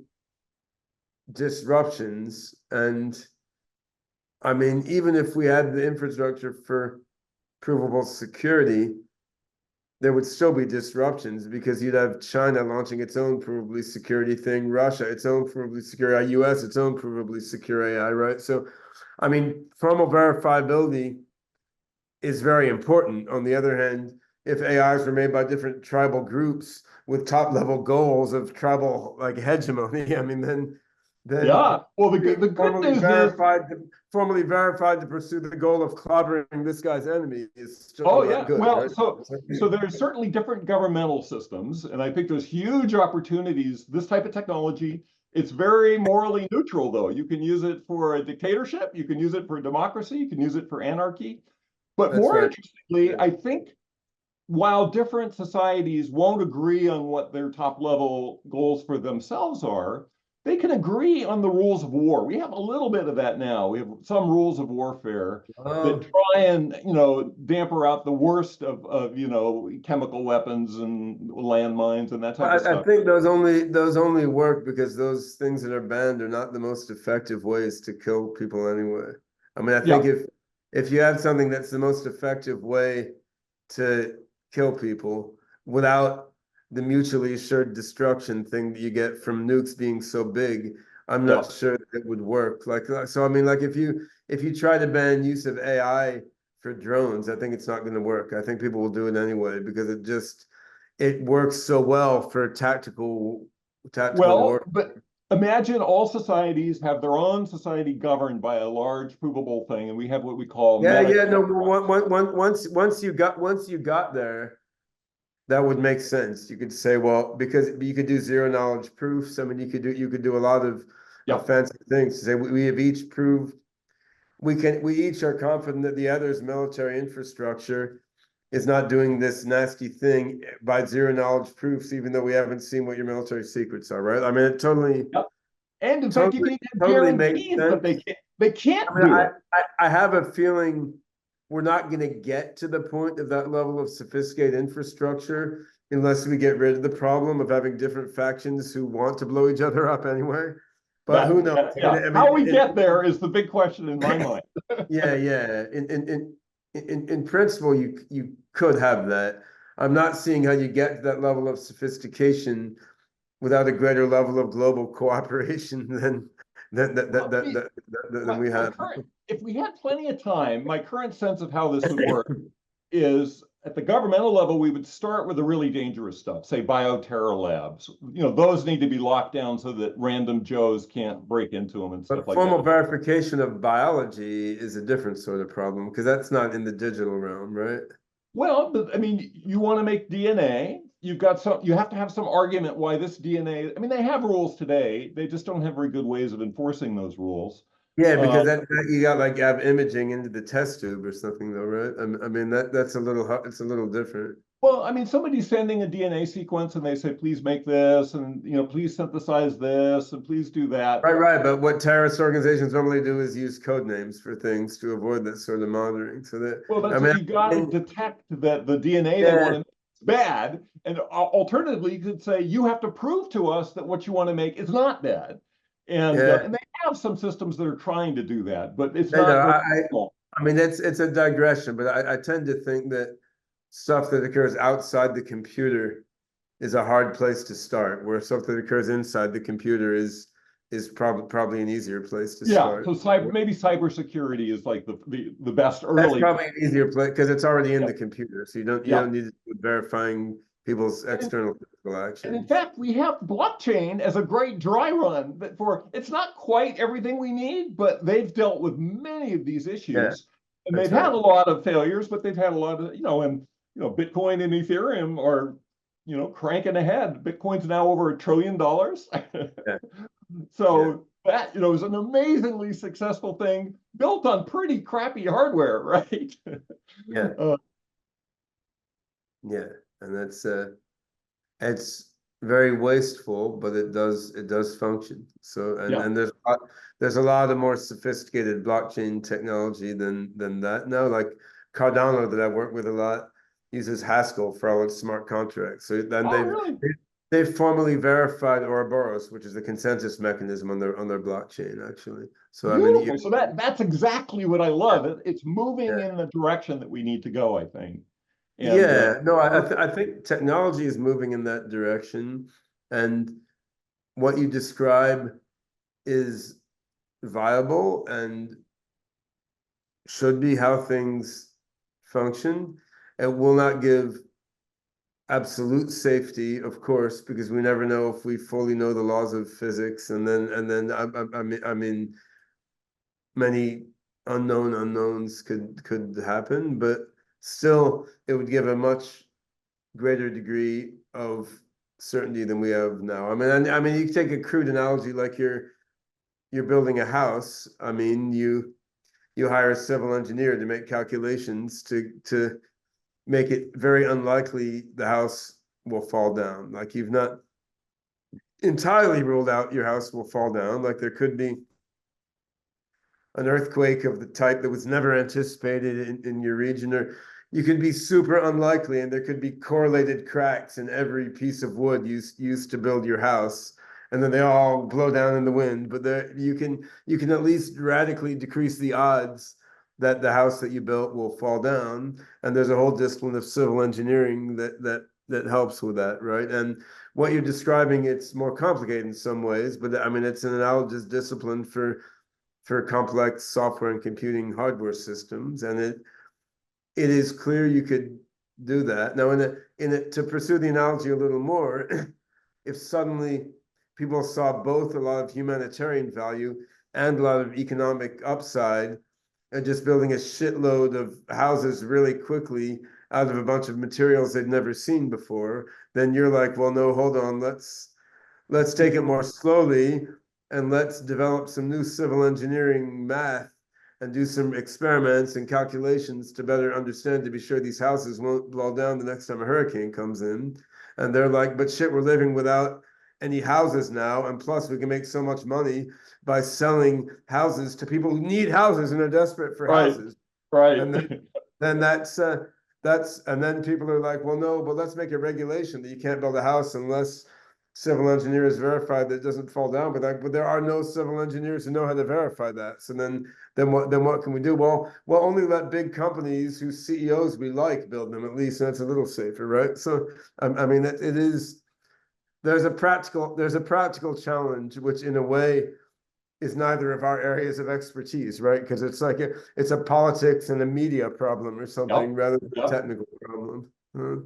A: disruptions, and I mean, even if we had the infrastructure for provable security, there would still be disruptions because you'd have China launching its own provably security thing, Russia its own provably secure AI, US its own provably secure AI, right? So, I mean, formal verifiability is very important. On the other hand, if AIs were made by different tribal groups with top level goals of tribal like hegemony, I mean, then
B: Yeah. Well, the
A: being
B: good news is,
A: formally verified to pursue the goal of clobbering this guy's enemy is still
B: oh
A: not
B: yeah.
A: good,
B: Well,
A: right?
B: so there's certainly different governmental systems, and I think there's huge opportunities. This type of technology, it's very morally neutral, though. You can use it for a dictatorship, you can use it for democracy, you can use it for anarchy. But
A: That's
B: more
A: right.
B: interestingly,
A: Yeah.
B: I think while different societies won't agree on what their top level goals for themselves are, they can agree on the rules of war. We have a little bit of that now. We have some rules of warfare that
A: Oh,
B: try and, damper out the worst of chemical weapons and landmines and that type of
A: I
B: stuff.
A: think those only work because those things that are banned are not the most effective ways to kill people anyway. I mean, I think
B: Yeah.
A: if you have something that's the most effective way to kill people without the mutually assured destruction thing that you get from nukes being so big, I'm
B: Yeah.
A: not sure that it would work. So I mean, like if you try to ban use of AI for drones, I think it's not going to work. I think people will do it anyway because it works so well for tactical
B: Well,
A: war.
B: but imagine all societies have their own society governed by a large provable thing, and we have what we call
A: Yeah,
B: meta
A: yeah, no,
B: contracts.
A: once you got there, that would make sense. You could say, well, because you could do zero knowledge proofs. I mean, you could do a lot of
B: Yep.
A: fancy things to say we have each proved we each are confident that the other's military infrastructure is not doing this nasty thing by zero knowledge proofs, even though we haven't seen what your military secrets are, right? I mean, it
B: Yep. And in fact, you
A: totally,
B: can have
A: totally makes
B: guarantees that
A: sense.
B: they
A: I
B: can't
A: mean,
B: do it.
A: I have a feeling we're not going to get to the point of that level of sophisticated infrastructure unless we get rid of the problem of having different factions who want to blow each other up anyway. But who knows?
B: Yeah.
A: I mean,
B: How we get there is the big question in my mind.
A: yeah, yeah. In principle, you could have that. I'm not seeing how you get to that level of sophistication without a greater level of global cooperation
B: Well, I mean,
A: than we
B: my
A: have.
B: current, if we had plenty of time, my current sense of how this would work is at the governmental level, we would start with the really dangerous stuff, say bioterror labs. Those need to be locked down so that random Joes can't break into them and stuff
A: But
B: like that.
A: formal verification of biology is a different sort of problem because that's not in the digital realm, right?
B: Well, but, I mean, you want to make DNA. You have to have some argument why this DNA. I mean, they have rules today. They just don't have very good ways of enforcing those rules.
A: Yeah,
B: Uh,
A: because that you got like have imaging into the test tube or something though, right? I mean that's a little it's a little different.
B: well, I mean, somebody's sending a DNA sequence and they say, please make this, and please synthesize this, and please do that.
A: Right, right. But what terrorist organizations normally do is use code names for things to avoid that sort of monitoring. So that
B: Well,
A: I
B: that's
A: mean,
B: you got to detect that the DNA they
A: yeah,
B: want to make is bad, and alternatively, you could say you have to prove to us that what you want to make is not bad, and
A: yeah.
B: and they have some systems that are trying to do that, but it's
A: I know.
B: not very small.
A: I mean, it's a digression, but I tend to think that stuff that occurs outside the computer is a hard place to start, where stuff that occurs inside the computer is probably an easier place to
B: Yeah,
A: start.
B: so maybe cybersecurity is like the best
A: That's
B: early.
A: probably an easier place because it's already in
B: Yeah,
A: the computer, so you
B: yeah.
A: don't need to do verifying people's
B: And
A: external physical
B: And in
A: actions.
B: fact, we have blockchain as a great dry run that it's not quite everything we need, but they've dealt with many of these
A: Yeah,
B: issues. And they've
A: that's
B: had
A: right.
B: a lot of failures, but they've had a lot of, and Bitcoin and Ethereum are, cranking ahead. Bitcoin's now over $1 trillion.
A: Yeah, yeah,
B: So that, is an amazingly successful thing built on pretty crappy hardware, right?
A: yeah,
B: Uh,
A: yeah. And that's it's very wasteful, but it does function. So
B: yeah.
A: and there's a lot of more sophisticated blockchain technology than that now. Like Cardano that I work with a lot uses Haskell for all its smart contracts. So then
B: Oh, really?
A: they've formally verified Ouroboros, which is the consensus mechanism on their blockchain, actually. So I mean,
B: Beautiful. So that's exactly what I
A: yeah,
B: love. It's moving
A: yeah.
B: in the direction that we need to go, I think. And
A: Yeah, no, I think technology is moving in that direction, and what you describe is viable and should be how things function. It will not give absolute safety, of course, because we never know if we fully know the laws of physics, and then I mean many unknown unknowns could happen, but still it would give a much greater degree of certainty than we have now. I mean, you take a crude analogy like you're building a house. I mean, you hire a civil engineer to make calculations to make it very unlikely the house will fall down. Like you've not entirely ruled out your house will fall down. Like there could be an earthquake of the type that was never anticipated in your region, or you could be super unlikely and there could be correlated cracks in every piece of wood used to build your house, and then they all blow down in the wind. But there you can at least radically decrease the odds that the house that you built will fall down. And there's a whole discipline of civil engineering that helps with that, right? And what you're describing, it's more complicated in some ways, but I mean it's an analogous discipline for complex software and computing hardware systems, and it is clear you could do that. Now, to pursue the analogy a little more, if suddenly people saw both a lot of humanitarian value and a lot of economic upside, and just building a shitload of houses really quickly out of a bunch of materials they'd never seen before, then you're like, well, no, hold on, let's take it more slowly and let's develop some new civil engineering math and do some experiments and calculations to better understand, to be sure these houses won't blow down the next time a hurricane comes in. And they're like, but shit, we're living without any houses now, and plus we can make so much money by selling houses to people who need houses and are desperate for
B: right,
A: houses.
B: right.
A: And then that's and then people are like, well, no, but let's make a regulation that you can't build a house unless civil engineers verify that it doesn't fall down. But there are no civil engineers who know how to verify that. So then what can we do? Well, we'll only let big companies whose CEOs we like build them, at least, and that's a little safer, right? So I mean it is there's a practical challenge, which in a way is neither of our areas of expertise, right? Because it's like it's a politics and a media problem or something
B: Yep.
A: rather than a
B: Yep.
A: technical problem.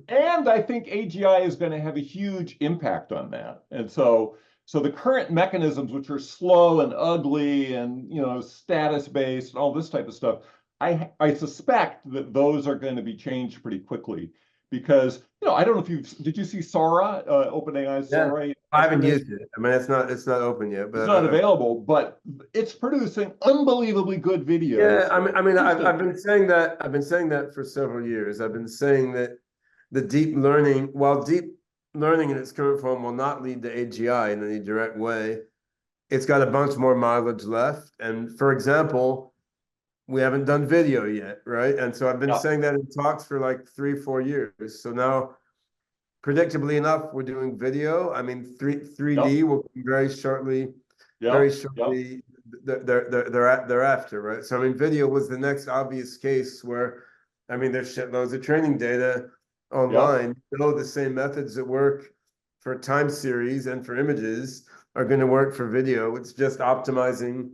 B: And I think AGI is going to have a huge impact on that. And so the current mechanisms, which are slow and ugly and status based and all this type of stuff, I suspect that those are going to be changed pretty quickly because I don't know if did you see Sora, OpenAI's
A: Yeah,
B: Sora
A: I haven't
B: yesterday?
A: used it. I mean, it's not open yet,
B: It's
A: but
B: not available, but it's producing unbelievably good
A: yeah,
B: videos
A: I've
B: instantly.
A: been saying that. I've been saying that for several years. I've been saying that the deep learning, while deep learning in its current form will not lead to AGI in any direct way, it's got a bunch more mileage left. And for example, we haven't done video yet, right? And so I've been
B: Yeah,
A: saying that in talks for like 3-4 years. So now, predictably enough, we're doing video. I mean, 3D
B: yep,
A: will come very
B: yep, yep,
A: shortly thereafter, right? So I mean, video was the next obvious case where, I mean, there's shitloads of training data
B: yep,
A: online. The same methods that work for time series and for images are going to work for video. It's just optimizing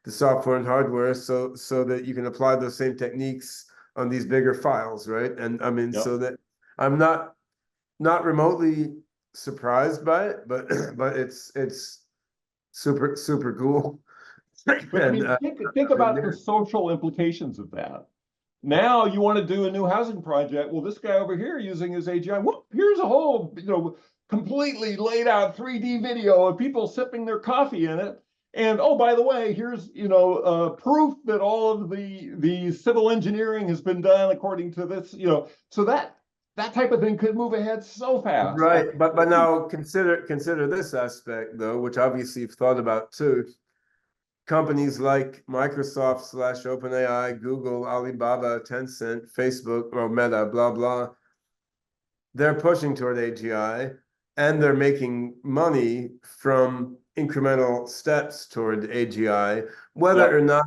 A: the software and hardware so that you can apply those same techniques on these bigger files, right? And I mean,
B: yep.
A: so that I'm not remotely surprised by it, but but it's super cool.
B: But I
A: And
B: mean, think
A: I mean,
B: about the social implications of that. Now you want to do a new housing project. Well, this guy over here using his AGI, whoop, here's a whole, completely laid out 3D video of people sipping their coffee in it. And oh, by the way, here's proof that all of the civil engineering has been done according to this. So that type of thing could move ahead so fast.
A: right, but now consider this aspect though, which obviously you've thought about too. Companies like Microsoft slash OpenAI, Google, Alibaba, Tencent, Facebook, or Meta, blah blah, they're pushing toward AGI and they're making money from incremental steps toward AGI, whether or
B: Yep,
A: not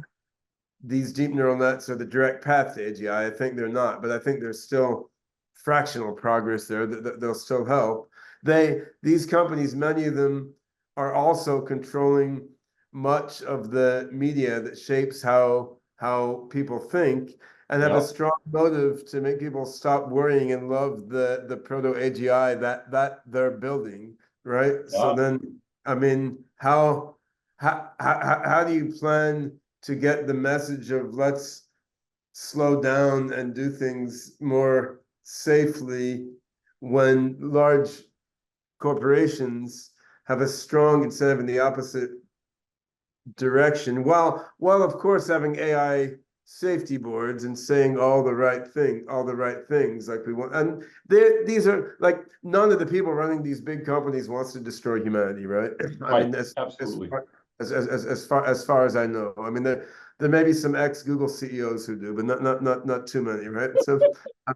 A: these deep neural nets are the direct path to AGI. I think they're not, but I think there's still fractional progress there that they'll still help. These companies, many of them are also controlling much of the media that shapes how people think and have a
B: yep,
A: strong motive to make people stop worrying and love the proto AGI that they're building, right? So
B: yep.
A: then, I mean, how do you plan to get the message of let's slow down and do things more safely when large corporations have a strong incentive in the opposite direction, while of course having AI safety boards and saying all the right things like we want. And these are like none of the people running these big companies wants to destroy humanity, right? I
B: Right,
A: mean,
B: absolutely.
A: as far as I know. I mean, there may be some ex-Google CEOs who do, but not too many, right? So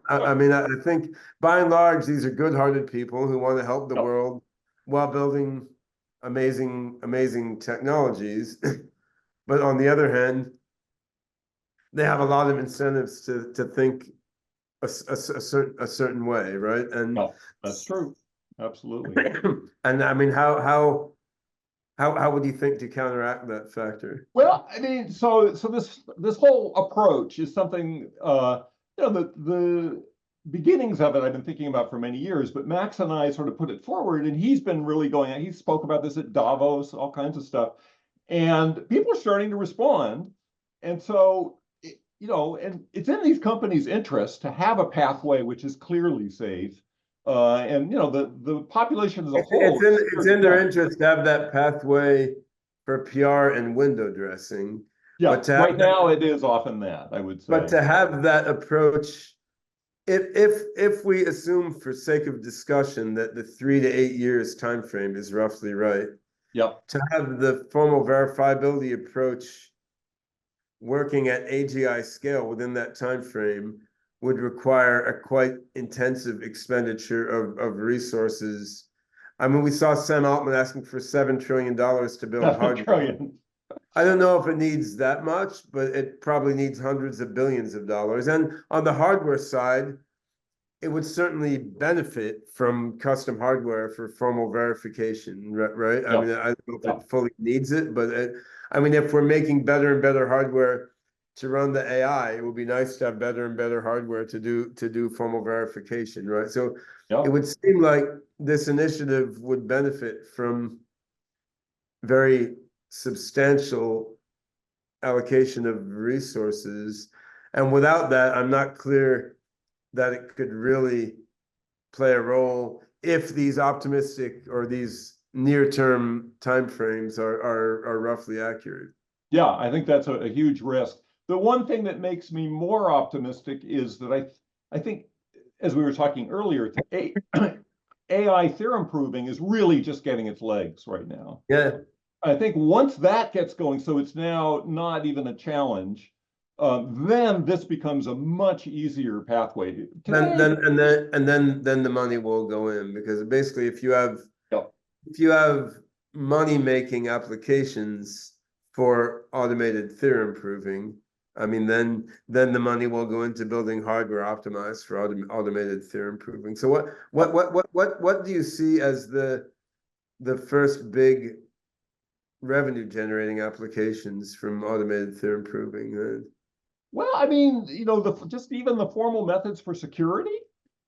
A: I mean, I think by and large, these are good-hearted people who want to help the
B: Yep.
A: world while building amazing technologies. But on the other hand, they have a lot of incentives to think a certain way, right? And
B: No, that's true. Absolutely.
A: and I mean, how would you think to counteract that factor?
B: Well, I mean, so this whole approach is something the beginnings of it I've been thinking about for many years, but Max and I sort of put it forward, and he's been really going. He spoke about this at Davos, all kinds of stuff, and people are starting to respond, and so and it's in these companies' interest to have a pathway which is clearly safe, and the population as a whole is
A: It's
B: scared to
A: in their
B: death.
A: interest to have that pathway for PR and window dressing,
B: Yeah,
A: but to have
B: right now it is often that, I would
A: but
B: say.
A: to have that approach, if we assume for sake of discussion that the 3 to 8 years time frame is roughly right,
B: Yep.
A: to have the formal verifiability approach working at AGI scale within that time frame would require a quite intensive expenditure of resources. I mean, we saw Sam Altman asking for $7 trillion to build
B: 7
A: hardware.
B: trillion.
A: I don't know if it needs that much, but it probably needs hundreds of billions of dollars. And on the hardware side, it would certainly benefit from custom hardware for formal verification, right? I mean,
B: Yep.
A: I don't know if
B: Yep.
A: it fully needs it, but I mean, if we're making better and better hardware to run the AI, it would be nice to have better and better hardware to do formal verification, right? So it
B: Yeah.
A: would seem like this initiative would benefit from very substantial allocation of resources. And without that, I'm not clear that it could really play a role if these optimistic or these near-term timeframes are roughly accurate.
B: Yeah, I think that's a huge risk. The one thing that makes me more optimistic is that I think, as we were talking earlier, AI theorem proving is really just getting its legs right now.
A: Yeah.
B: I think once that gets going, so it's now not even a challenge, then this becomes a much easier pathway. Today,
A: Then the money will go in, because basically
B: yeah,
A: if you have money making applications for automated theorem proving, I mean, then the money will go into building hardware optimized for automated theorem proving. So what do you see as the first big revenue generating applications from automated theorem proving?
B: well, I mean, just even the formal methods for security.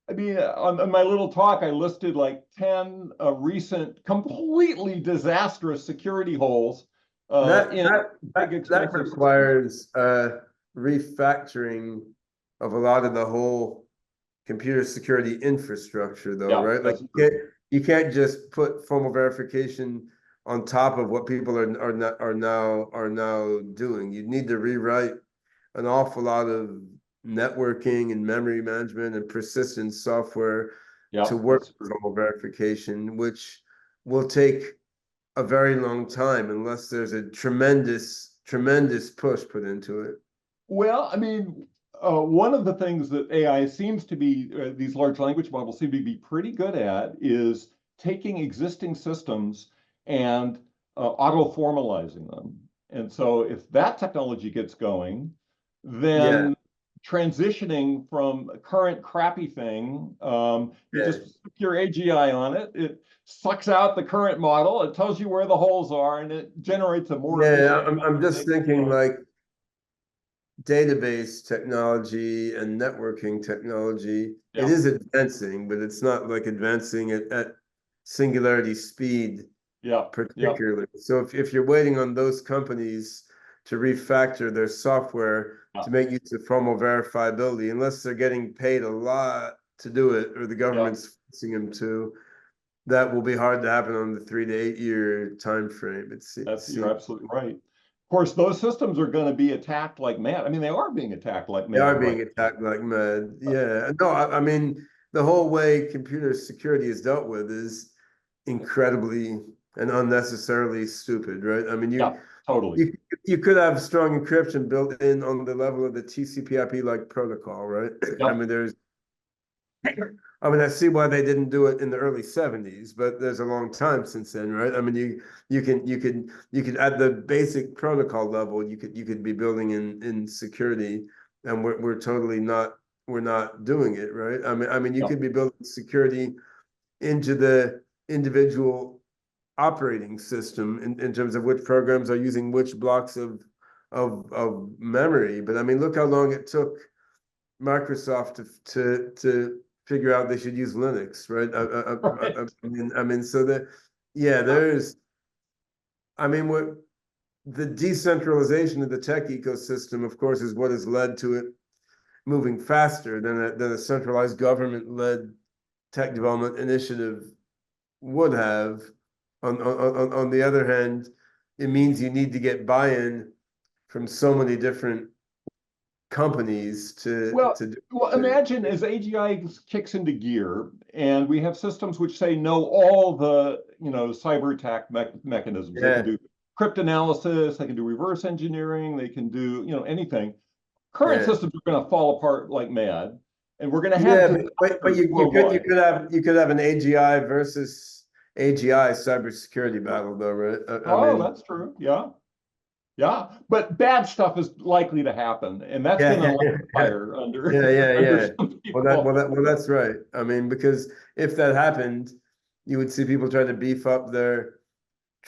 B: I mean, on my little talk, I listed like 10 recent completely disastrous security holes
A: That
B: in
A: that
B: big,
A: that
B: expensive systems.
A: requires refactoring of a lot of the whole computer security infrastructure, though,
B: Yeah,
A: right? Like
B: that's true.
A: you can't just put formal verification on top of what people are now doing. You need to rewrite an awful lot of networking and memory management and persistence software
B: Yeah,
A: to work
B: that's
A: with
B: true.
A: formal verification, which will take a very long time unless there's a tremendous push put into it.
B: Well, I mean, one of the things that AI seems to be, these large language models seem to be pretty good at is taking existing systems and auto-formalizing them. And so if that technology gets going,
A: Yeah,
B: then transitioning from a current crappy thing, you
A: yeah,
B: just stick your AGI on it, it sucks out the current model, it tells you where the holes are, and it generates a more
A: yeah.
B: efficient
A: I'm just
B: recommendation
A: thinking
B: of,
A: like database technology and networking technology. It
B: yeah,
A: is advancing, but it's not like advancing at singularity speed
B: yeah, yeah.
A: particularly. So if you're waiting on those companies to refactor their software
B: Yeah,
A: to make use of formal verifiability, unless they're getting paid a lot to do it or the
B: yeah,
A: government's forcing them to, that will be hard to happen on the 3 to 8 year time frame. It
B: you're
A: seems
B: absolutely right. Of course, those systems are going to be attacked like mad. I mean, they are being attacked like
A: they are
B: mad right
A: being attacked like mad.
B: now.
A: Yeah, no, I mean the whole way computer security is dealt with is incredibly and unnecessarily stupid, right? I mean,
B: Yeah, totally.
A: you you could have strong encryption built in on the level of the TCP/IP like protocol, right? I
B: Yep.
A: mean, I see why they didn't do it in the early 70s, but there's a long time since then, right? I mean, you could at the basic protocol level, you could be building in security, and we're totally not we're not doing it, right? I mean, you
B: Yep.
A: could be building security into the individual operating system in terms of which programs are using which blocks of memory. But I mean, look how long it took Microsoft to figure out they should use Linux, right?
B: Right.
A: I mean, so that yeah, I mean, what the decentralization of the tech ecosystem, of course, is what has led to it moving faster than a centralized government-led tech development initiative would have. On the other hand, it means you need to get buy-in from so many different companies
B: Well,
A: to do
B: well,
A: things.
B: imagine as AGI kicks into gear and we have systems which say know all the, cyber attack mechanisms. They can
A: Yeah,
B: do cryptanalysis, they can do reverse engineering, they can do, anything. Current
A: yeah.
B: systems are going to fall apart like mad, and we're going to have
A: Yeah, but
B: disasters
A: you
B: worldwide.
A: could have an AGI versus AGI cybersecurity battle though, right? I
B: Oh,
A: mean,
B: that's true. Yeah. Yeah. But bad stuff is likely to happen, and that's going to
A: yeah,
B: light
A: yeah,
B: a fire under
A: yeah, yeah,
B: under
A: yeah.
B: some
A: Well, that well
B: people.
A: that well that's right. I mean, because if that happened, you would see people trying to beef up their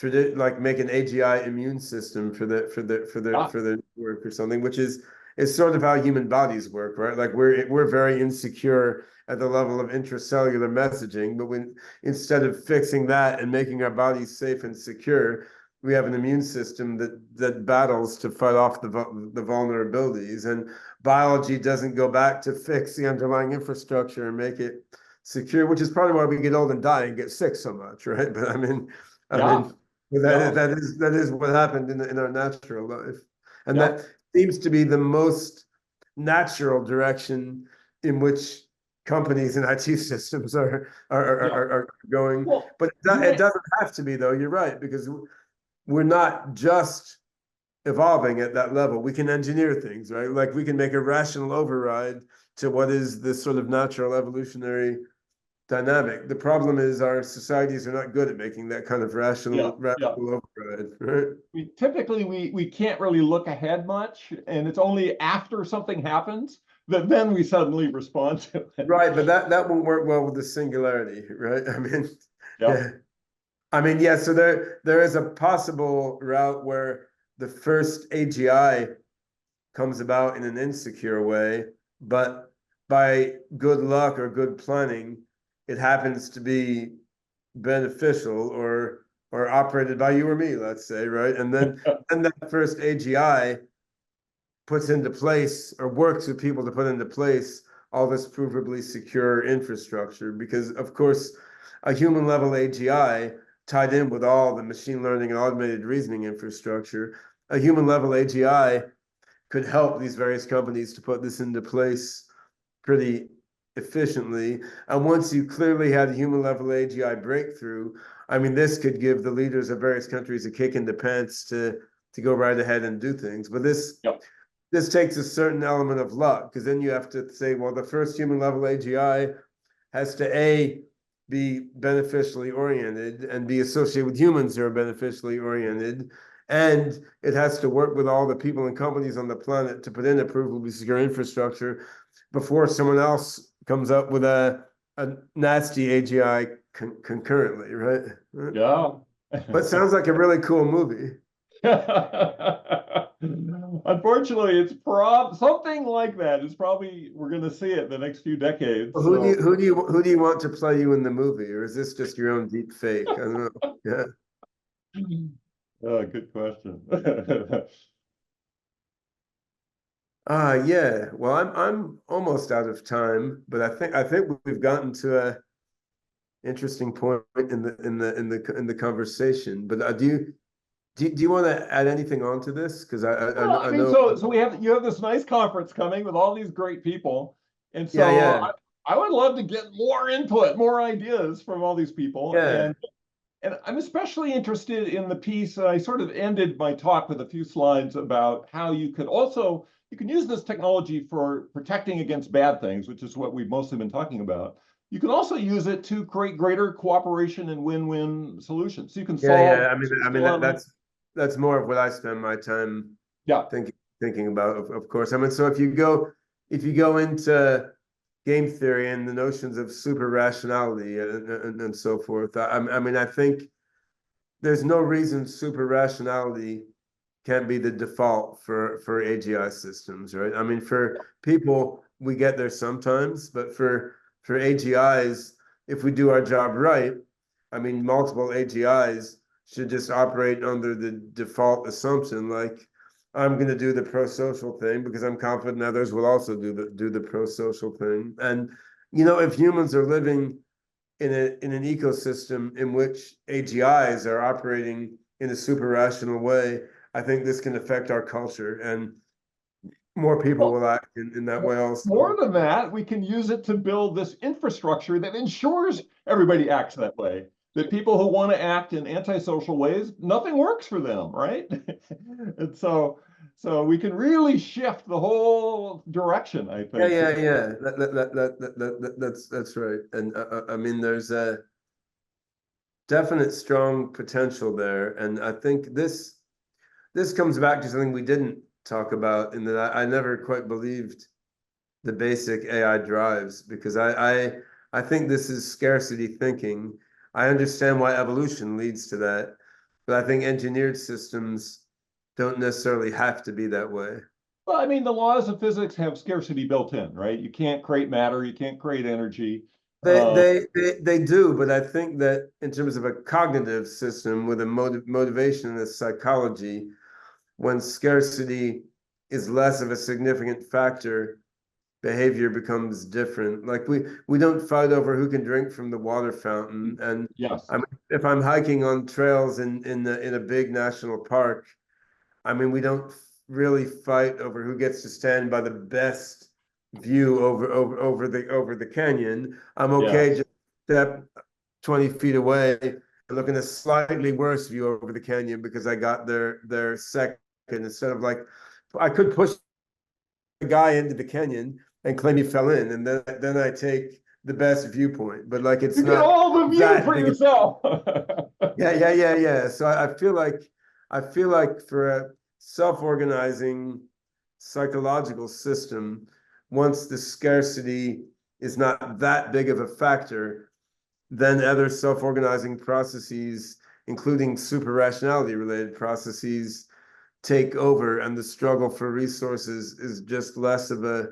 A: like make an AGI immune system for
B: Yeah,
A: the work or something, which is sort of how human bodies work, right? Like we're very insecure at the level of intracellular messaging, but when instead of fixing that and making our bodies safe and secure, we have an immune system that battles to fight off the vulnerabilities, and biology doesn't go back to fix the underlying infrastructure and make it secure, which is probably why we get old and die and get sick so much, right? But I
B: yeah,
A: mean,
B: yeah,
A: that is what happened in our natural life, and
B: yeah,
A: that seems to be the most natural direction in which companies and IT systems
B: yeah.
A: are going.
B: Well,
A: But
B: you
A: it
B: may,
A: doesn't have to be, though. You're right, because we're not just evolving at that level. We can engineer things, right? Like we can make a rational override to what is the sort of natural evolutionary dynamic. The problem is our societies are not good at making that kind of
B: yeah,
A: rational
B: yeah.
A: override, right?
B: We can't really look ahead much, and it's only after something happens that then we suddenly respond to it.
A: Right, but that won't work well with the singularity, right? I mean,
B: Yeah,
A: yeah. I mean, yeah, so there is a possible route where the first AGI comes about in an insecure way, but by good luck or good planning, it happens to be beneficial or operated by you or me, let's say, right? And that first AGI puts into place or works with people to put into place all this provably secure infrastructure. Because of course, a human level AGI tied in with all the machine learning and automated reasoning infrastructure, a human level AGI could help these various companies to put this into place pretty efficiently. And once you clearly had a human level AGI breakthrough, I mean, this could give the leaders of various countries a kick in the pants to go right ahead and do things. But
B: yep,
A: this takes a certain element of luck, because then you have to say, well, the first human level AGI has to A, be beneficially oriented and be associated with humans who are beneficially oriented. And it has to work with all the people and companies on the planet to put in a provably secure infrastructure before someone else comes up with a nasty AGI concurrently, right?
B: yeah.
A: But it sounds like a really cool movie.
B: Unfortunately, it's something like that. It's probably we're going to see it the next few decades. So,
A: Who do you want to play you in the movie, or is this just your own deep fake? I don't know. Yeah.
B: good question.
A: Yeah. Well, I'm almost out of time, but I think we've gotten to a interesting point in the conversation. But do you want to add anything onto this? Because
B: Well, I
A: I
B: mean,
A: know.
B: so you have this nice conference coming with all these great people, and
A: Yeah,
B: so
A: yeah,
B: I would love to get more input, more ideas from all these people,
A: yeah,
B: and I'm especially interested in the piece. I sort of ended my talk with a few slides about how you can use this technology for protecting against bad things, which is what we've mostly been talking about. You can also use it to create greater cooperation and win-win solutions. So you can
A: yeah,
B: solve
A: yeah.
B: business
A: I mean
B: dilemmas.
A: that's more of what I spend my time
B: Yeah,
A: thinking about. Of course, I mean, so if you go into game theory and the notions of super rationality and so forth, I mean, I think there's no reason super rationality can't be the default for AGI systems, right? I mean, for people, we get there sometimes, but for AGIs, if we do our job right, I mean, multiple AGIs should just operate under the default assumption, like I'm going to do the pro-social thing because I'm confident others will also do the pro-social thing. And if humans are living in an ecosystem in which AGIs are operating in a super rational way, I think this can affect our culture, and more people
B: well,
A: will act in that way
B: more
A: also.
B: than that, we can use it to build this infrastructure that ensures everybody acts that way. That people who want to act in antisocial ways, nothing works for them, right? And so we can really shift the whole direction, I
A: Yeah,
B: think.
A: yeah, yeah. That's right. And I mean, there's a definite strong potential there, and I think this comes back to something we didn't talk about, in that I never quite believed the basic AI drives, because I think this is scarcity thinking. I understand why evolution leads to that, but I think engineered systems don't necessarily have to be that way.
B: Well, I mean, the laws of physics have scarcity built in, right? You can't create matter, you can't create energy. Um,
A: They do, but I think that in terms of a cognitive system with a motivation and a psychology, when scarcity is less of a significant factor, behavior becomes different. Like we don't fight over who can drink from the water fountain. And
B: yes.
A: I mean, if I'm hiking on trails in a big national park, I mean, we don't really fight over who gets to stand by the best view over the canyon. I'm okay
B: Yes.
A: just step 20 feet away and looking at a slightly worse view over the canyon because I got their second instead of like I could push the guy into the canyon and claim he fell in, and then I take the best viewpoint. But like it's
B: You get
A: not
B: all the view
A: that
B: for
A: big.
B: yourself.
A: Yeah. So I feel like for a self-organizing psychological system, once the scarcity is not that big of a factor, then other self-organizing processes, including super rationality related processes, take over, and the struggle for resources is just less of a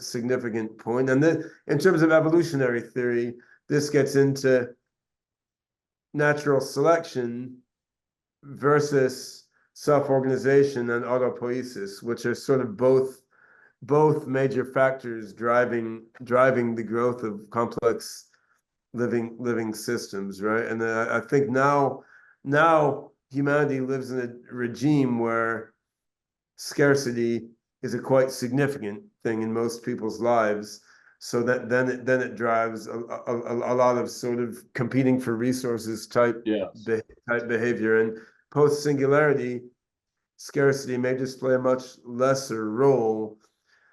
A: significant point. And then in terms of evolutionary theory, this gets into natural selection versus self-organization and autopoiesis, which are sort of both major factors driving the growth of complex living systems, right? And I think now humanity lives in a regime where scarcity is a quite significant thing in most people's lives. So that then it drives a lot of sort of competing for resources
B: Yes.
A: type behavior. And post singularity, scarcity may just play a much lesser role.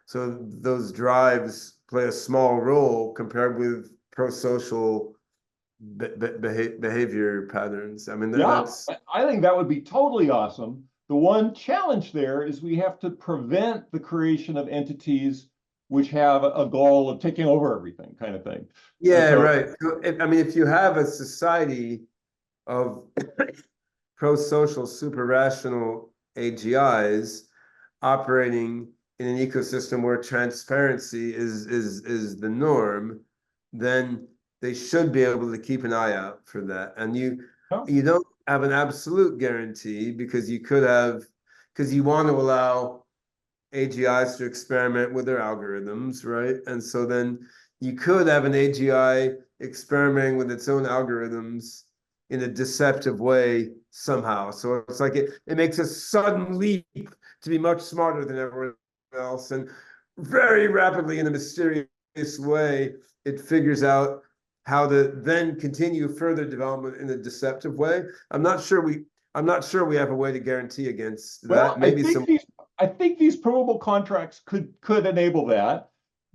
A: So those drives play a small role compared with pro-social behavior patterns. I mean,
B: Yeah,
A: that's
B: I think that would be totally awesome. The one challenge there is we have to prevent the creation of entities which have a goal of taking over everything, kind of thing.
A: yeah,
B: So,
A: right. So I mean, if you have a society of pro-social, super-rational AGIs operating in an ecosystem where transparency is the norm, then they should be able to keep an eye out for that. And
B: oh,
A: you don't have an absolute guarantee because you want to allow AGIs to experiment with their algorithms, right? And so then you could have an AGI experimenting with its own algorithms in a deceptive way somehow. So it's like it makes a sudden leap to be much smarter than everyone else. And very rapidly, in a mysterious way, it figures out how to then continue further development in a deceptive way. I'm not sure we have a way to guarantee against
B: well,
A: that. Maybe some
B: I think these provable contracts could enable that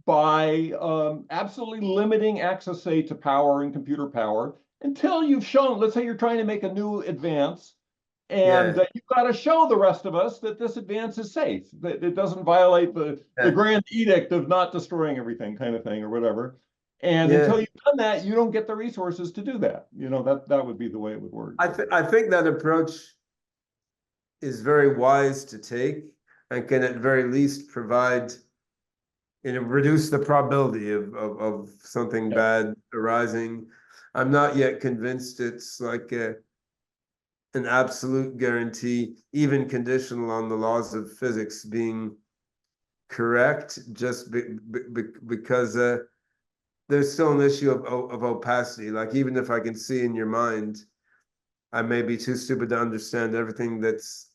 B: by absolutely limiting access, say, to power and computer power until you've shown. Let's say you're trying to make a new advance, and
A: yeah.
B: you've got to show the rest of us that this advance is safe, that it doesn't violate the
A: Yeah.
B: grand edict of not destroying everything, kind of thing, or whatever. And
A: Yeah.
B: until you've done that, you don't get the resources to do that. That would be the way it would work.
A: I think that approach is very wise to take and can at very least provide, reduce the probability of something
B: Yeah.
A: bad arising. I'm not yet convinced it's like an absolute guarantee, even conditional on the laws of physics being correct, just because there's still an issue of opacity. Like even if I can see in your mind, I may be too stupid to understand everything that's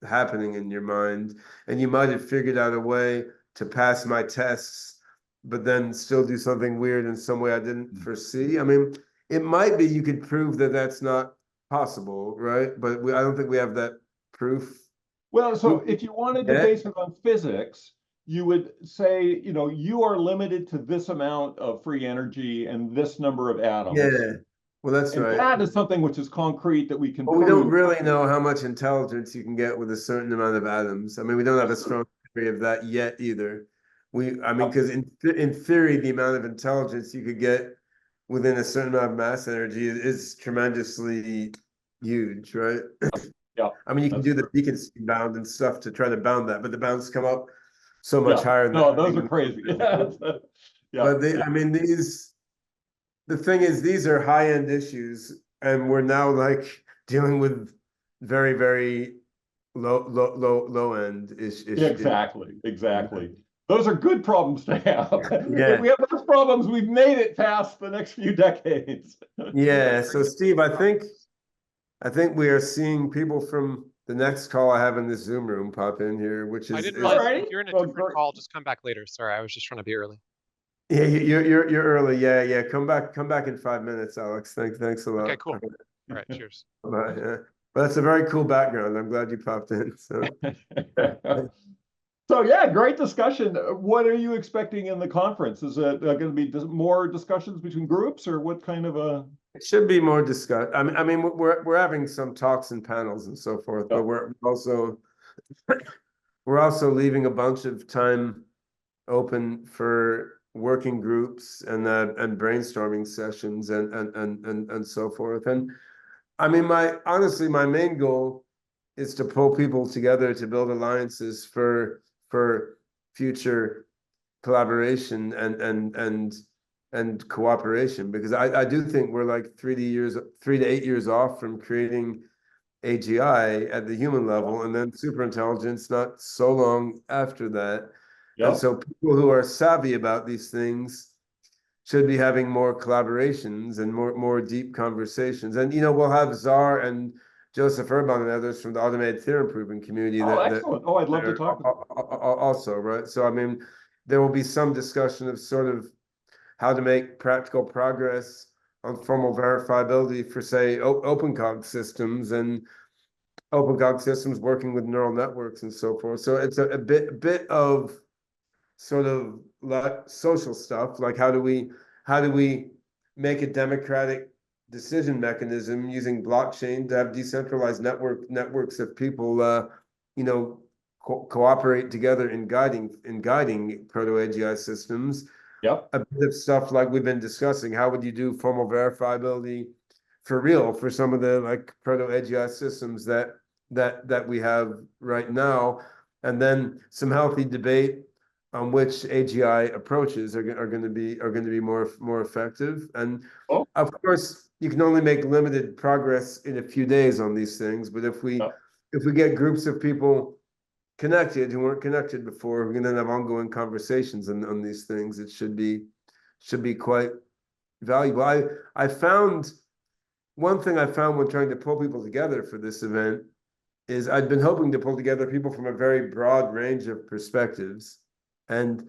A: happening in your mind, and you might have figured out a way to pass my tests, but then still do something weird in some way I didn't foresee. I mean, it might be you could prove that that's not possible, right? But I don't think we have that proof.
B: Well, so if you wanted to
A: Yeah,
B: base it on physics, you would say, you are limited to this amount of free energy and this number of atoms.
A: yeah. Well, that's
B: And
A: right.
B: that is something which is concrete that we can
A: But we don't
B: prove.
A: really know how much intelligence you can get with a certain amount of atoms. I mean, we don't have a
B: That's true.
A: strong theory of that yet either. I mean,
B: Uh,
A: because in theory, the amount of intelligence you could get within a certain amount of mass energy is tremendously huge, right?
B: Yeah,
A: I mean, you can
B: that's
A: do the
B: true.
A: beacon bound and stuff to try to bound that, but the bounds come up so much
B: Yeah,
A: higher than
B: no,
A: that.
B: those are crazy. Yeah, yeah,
A: But
B: yeah.
A: I mean, the thing is, these are high-end issues, and we're now like dealing with very, very low end
B: Exactly, exactly. Those are good problems to have. If
A: yeah.
B: we have those problems, we've made it past the next few decades.
A: Yeah. So Steve, I think we are seeing people from the next call I have in this Zoom room pop in here, which
C: I didn't
A: is
B: All
C: realize if
B: right.
C: you're in a
B: Well,
C: different
B: great.
C: call, just come back later. Sorry, I was just trying to be early.
A: yeah, you're early. Yeah, yeah. Come back in 5 minutes, Alex. Thanks a
C: Okay,
A: lot.
C: cool. All right, cheers.
A: Bye, yeah. But that's a very cool background. I'm glad you popped in. So
B: So yeah, great discussion. What are you expecting in the conference? Is it going to be more discussions between groups, or what kind of a?
A: it should be more discussed. I mean, we're having some talks and panels and so forth, but we're also leaving a bunch of time open for working groups and brainstorming sessions and so forth. And I mean, honestly, my main goal is to pull people together to build alliances for future collaboration and cooperation, because I do think we're like 3 to 8 years off from creating AGI at the human level, and then superintelligence not so long after that. And
B: Yeah.
A: so people who are savvy about these things should be having more collaborations and more deep conversations. And we'll have Czar and Joseph Urban and others from the automated theorem proving community
B: Oh,
A: that
B: excellent. Oh, I'd love to
A: are
B: talk to them.
A: also, right? So I mean, there will be some discussion of sort of how to make practical progress on formal verifiability for, say, OpenCog systems and OpenCog systems working with neural networks and so forth. So it's a bit of sort of like social stuff, like how do we make a democratic decision mechanism using blockchain to have decentralized networks of people cooperate together in guiding proto AGI systems.
B: Yep.
A: A bit of stuff like we've been discussing. How would you do formal verifiability for real for some of the like proto AGI systems that we have right now? And then some healthy debate on which AGI approaches are going to be more effective. And
B: Oh,
A: of course, you can only make limited progress in a few days on these things. But if we
B: yep.
A: get groups of people connected who weren't connected before, we're going to have ongoing conversations on these things. It should be quite valuable. I found one thing I found when trying to pull people together for this event is I'd been hoping to pull together people from a very broad range of perspectives, and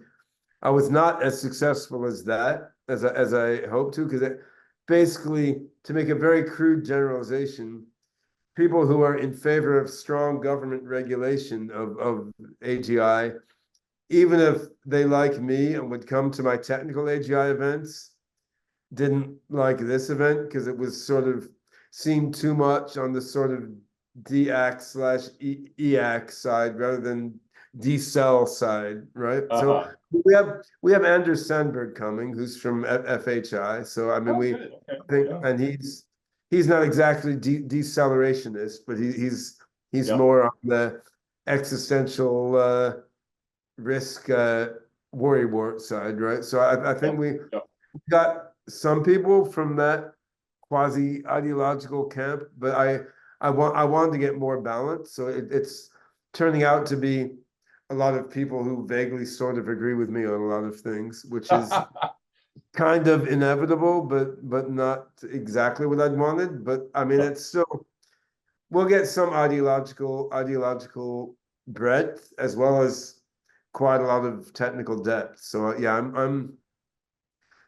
A: I was not as successful as that as I hoped to, because basically, to make a very crude generalization, people who are in favor of strong government regulation of AGI, even if they like me and would come to my technical AGI events, didn't like this event because it was sort of seemed too much on the sort of DAC/EAC side rather than decel side, right? So
B: Uh-huh.
A: we have Andrew Sandberg coming, who's from FHI. So I mean,
B: Oh,
A: we
B: good. Okay.
A: think,
B: Yeah.
A: and he's not exactly decelerationist, but he's
B: Yeah.
A: more on the existential risk worrywart side, right? So I
B: Yeah.
A: think we
B: Yeah.
A: got some people from that quasi ideological camp, but I wanted to get more balance. So it's turning out to be a lot of people who vaguely sort of agree with me on a lot of things, which is kind of inevitable, but not exactly what I'd wanted. But I mean, it's still, we'll get some ideological breadth as well as quite a lot of technical depth. So yeah, I'm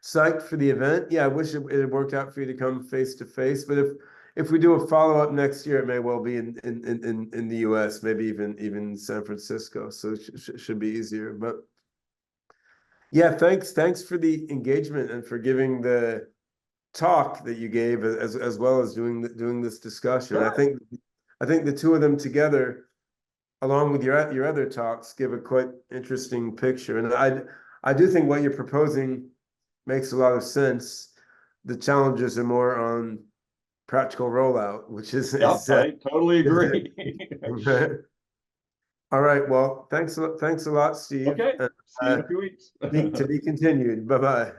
A: psyched for the event. Yeah, I wish it had worked out for you to come face to face. But if we do a follow-up next year, it may well be in the US, maybe even San Francisco. So it should be easier. But yeah, thanks for the engagement and for giving the talk that you gave, as well as doing this discussion.
B: Sure.
A: I think the two of them together, along with your other talks, give a quite interesting picture. And I do think what you're proposing makes a lot of sense. The challenges are more on practical rollout, which is,
B: Yep, I totally agree.
A: all right. Well, thanks a lot, Steve.
B: Okay, see you in a few weeks.
A: To be continued. Bye-bye.